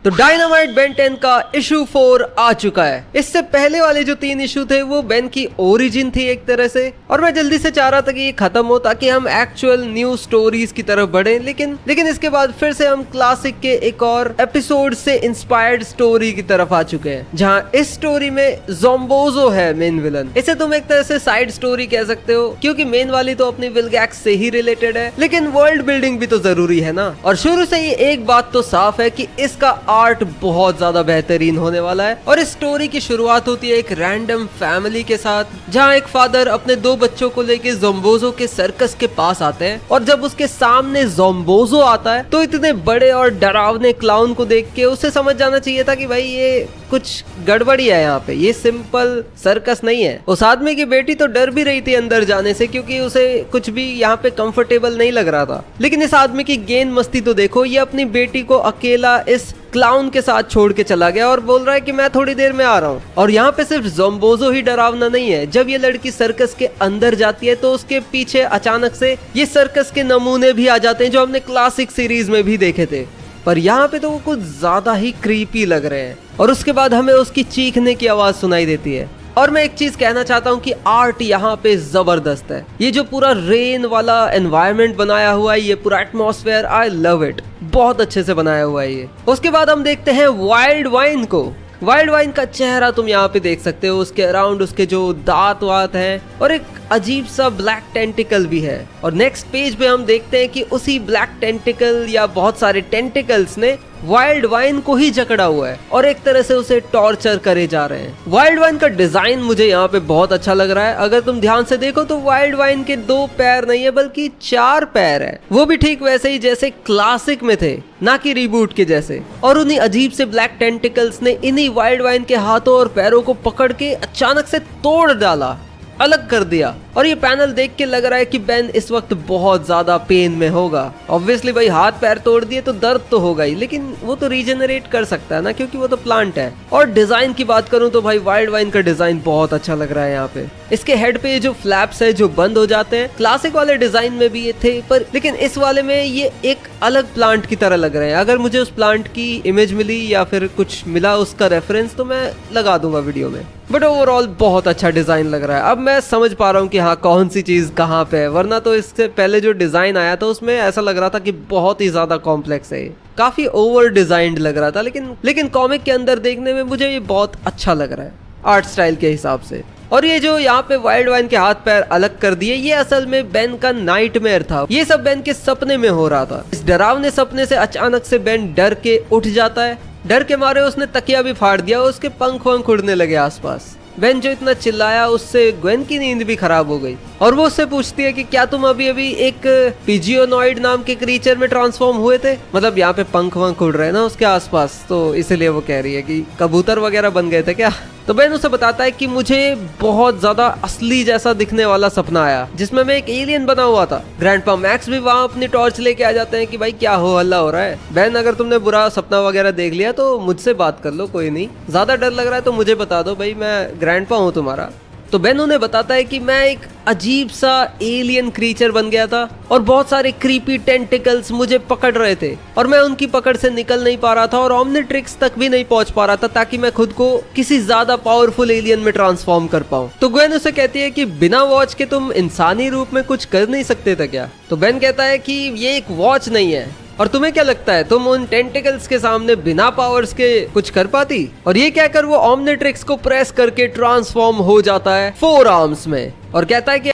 तो डायनामाइट बेन 10 का इशू 4 आ चुका है। इससे पहले वाले जो 3 इशू थे वो बेन की ओरिजिन थी एक तरह से, और मैं जल्दी से चाह रहा था कि ये खत्म हो ताकि हम एक्चुअल न्यू स्टोरीज की तरफ बढ़े। लेकिन इसके बाद फिर से हम क्लासिक के एक और एपिसोड से इंस्पायर्ड स्टोरी की तरफ आ चुके हैं, जहां इस स्टोरी में ज़ोम्बोज़ो है मेन विलन। इसे तुम एक तरह से साइड स्टोरी कह सकते हो, क्योंकि मेन वाली तो अपनी विल्गैक्स से ही रिलेटेड है, लेकिन वर्ल्ड बिल्डिंग भी तो जरूरी है ना। और शुरू से ही एक बात तो साफ है कि इसका आर्ट बहुत ज्यादा बेहतरीन होने वाला है। और इस स्टोरी की शुरुआत होती है एक रैंडम फैमिली के साथ, जहां एक फादर अपने 2 बच्चों को लेके ज़ोम्बोज़ो के सर्कस के पास आते हैं। और जब उसके सामने ज़ोम्बोज़ो आता है तो इतने बड़े और डरावने क्लाउन को देख के उसे समझ जाना चाहिए था कि भाई ये कुछ गड़बड़ी है यहाँ पे, ये सिंपल सर्कस नहीं है। उस आदमी की बेटी तो डर भी रही थी अंदर जाने से, क्योंकि उसे कुछ भी यहाँ पे कंफर्टेबल नहीं लग रहा था। लेकिन इस आदमी की गेंद मस्ती तो देखो, ये अपनी बेटी को अकेला इस क्लाउन के साथ छोड़ के चला गया और बोल रहा है कि मैं थोड़ी देर में आ रहा हूँ। और यहाँ पे सिर्फ ज़ोम्बोज़ो ही डरावना नहीं है। जब ये लड़की सर्कस के अंदर जाती है तो उसके पीछे अचानक से ये सर्कस के नमूने भी आ जाते हैं जो हमने क्लासिक सीरीज में भी देखे थे, पर यहाँ पे तो वो कुछ ज्यादा ही क्रीपी लग रहे हैं। और उसके बाद हमें उसकी चीखने की आवाज सुनाई देती है। और मैं एक चीज कहना चाहता हूँ कि आर्ट यहाँ पे जबरदस्त है। ये जो पूरा रेन वाला एनवायरनमेंट बनाया हुआ है, ये पूरा एटमॉस्फेयर, आई लव इट, बहुत अच्छे से बनाया हुआ है ये। उसके बाद हम देखते हैं वाइल्ड वाइन को। वाइल्ड वाइन का चेहरा तुम यहाँ पे देख सकते हो, उसके अराउंड उसके जो दांत वात हैं और एक अजीब सा ब्लैक टेंटिकल भी है। और नेक्स्ट पेज पे हम देखते हैं कि उसी ब्लैक टेंटिकल या बहुत सारे टेंटिकल्स ने वाइल्ड वाइन को ही जकड़ा हुआ है और एक तरह से उसे टॉर्चर करे जा रहे हैं। वाइल्ड वाइन का डिजाइन मुझे यहाँ पे बहुत अच्छा लग रहा है। अगर तुम ध्यान से देखो तो वाइल्ड वाइन के 2 पैर नहीं है बल्कि 4 पैर है, वो भी ठीक वैसे ही जैसे क्लासिक में थे, ना कि रिबूट के जैसे। और उन्हीं अजीब से ब्लैक टेंटिकल्स ने इन्हीं वाइल्ड वाइन के हाथों और पैरों को पकड़ के अचानक से तोड़ डाला, अलग कर दिया। और ये पैनल देख के लग रहा है कि बेन इस वक्त बहुत ज्यादा पेन में होगा। ऑब्वियसली भाई हाथ पैर तोड़ दिए तो दर्द तो होगा ही, लेकिन वो तो रीजनरेट कर सकता है ना, क्योंकि वो तो प्लांट है। और डिजाइन की बात करूं तो भाई वाइल्ड वाइन का डिजाइन बहुत अच्छा लग रहा है। यहाँ पे इसके हेड पे जो फ्लैप्स है जो बंद हो जाते हैं, क्लासिक वाले डिजाइन में भी ये थे, पर लेकिन इस वाले में ये एक अलग प्लांट की तरह लग रहे हैं। अगर मुझे उस प्लांट की इमेज मिली या फिर कुछ मिला उसका रेफरेंस तो मैं लगा दूंगा वीडियो में। बट ओवरऑल बहुत अच्छा डिजाइन लग रहा है। अब मैं समझ पा रहा हूँ कि हाँ कौन सी चीज कहाँ पे है, वरना तो इससे पहले जो डिजाइन आया था उसमें ऐसा लग रहा था कि बहुत ही ज्यादा कॉम्प्लेक्स है, काफी ओवर डिजाइंड लग रहा था। लेकिन कॉमिक के अंदर देखने में मुझे ये बहुत अच्छा लग रहा है आर्ट स्टाइल के हिसाब से। और ये जो यहाँ पे वाइल्ड वाइन के हाथ पैर अलग कर दिए, ये असल में बेन का नाइटमेयर था। ये सब बेन के सपने में हो रहा था। इस डरावने सपने से अचानक से बेन डर के उठ जाता है। डर के मारे उसने तकिया भी फाड़ दिया, उसके पंख वंख उड़ने लगे आसपास। बेन जो इतना चिल्लाया उससे ग्वेन की नींद भी खराब हो गई। और वो उससे पूछती है कि क्या तुम अभी अभी एक पिजियोनॉइड नाम के क्रीचर में ट्रांसफॉर्म हुए थे। मतलब यहाँ पे पंख वंख उड़ रहे हैं ना उसके आसपास, तो इसलिए वो कह रही है कि कबूतर वगैरह बन गए थे क्या। तो बेन उसे बताता है कि मुझे बहुत ज्यादा असली जैसा दिखने वाला सपना आया जिसमें मैं एक एलियन बना हुआ था। ग्रैंडपा मैक्स भी वहाँ अपनी टॉर्च लेके आ जाते हैं कि भाई क्या हो हल्ला हो रहा है। बेन अगर तुमने बुरा सपना वगैरह देख लिया तो मुझसे बात कर लो, कोई नहीं, ज्यादा डर लग रहा है तो मुझे बता दो भाई, मैं ग्रैंडपा हूँ तुम्हारा। तो बेन उन्हें बताता है कि मैं एक अजीब सा एलियन क्रीचर बन गया था और बहुत सारे क्रीपी टेंटिकल्स मुझे पकड़ रहे थे और मैं उनकी पकड़ से निकल नहीं पा रहा था और ओमनिट्रिक्स तक भी नहीं पहुंच पा रहा था ताकि मैं खुद को किसी ज्यादा पावरफुल एलियन में ट्रांसफॉर्म कर पाऊं। तो ग्वेन उसे कहती है कि बिना वॉच के तुम इंसानी रूप में कुछ कर नहीं सकते थे क्या। तो बेन कहता है कि ये एक वॉच नहीं है, और तुम्हें क्या लगता है तुम उन टेंटिकल्स के सामने बिना पावर्स के कुछ कर पाती। और ये कहकर वो ओमनिट्रिक्स को प्रेस करके ट्रांसफॉर्म हो जाता है 4 आर्म्स में और कहता है कि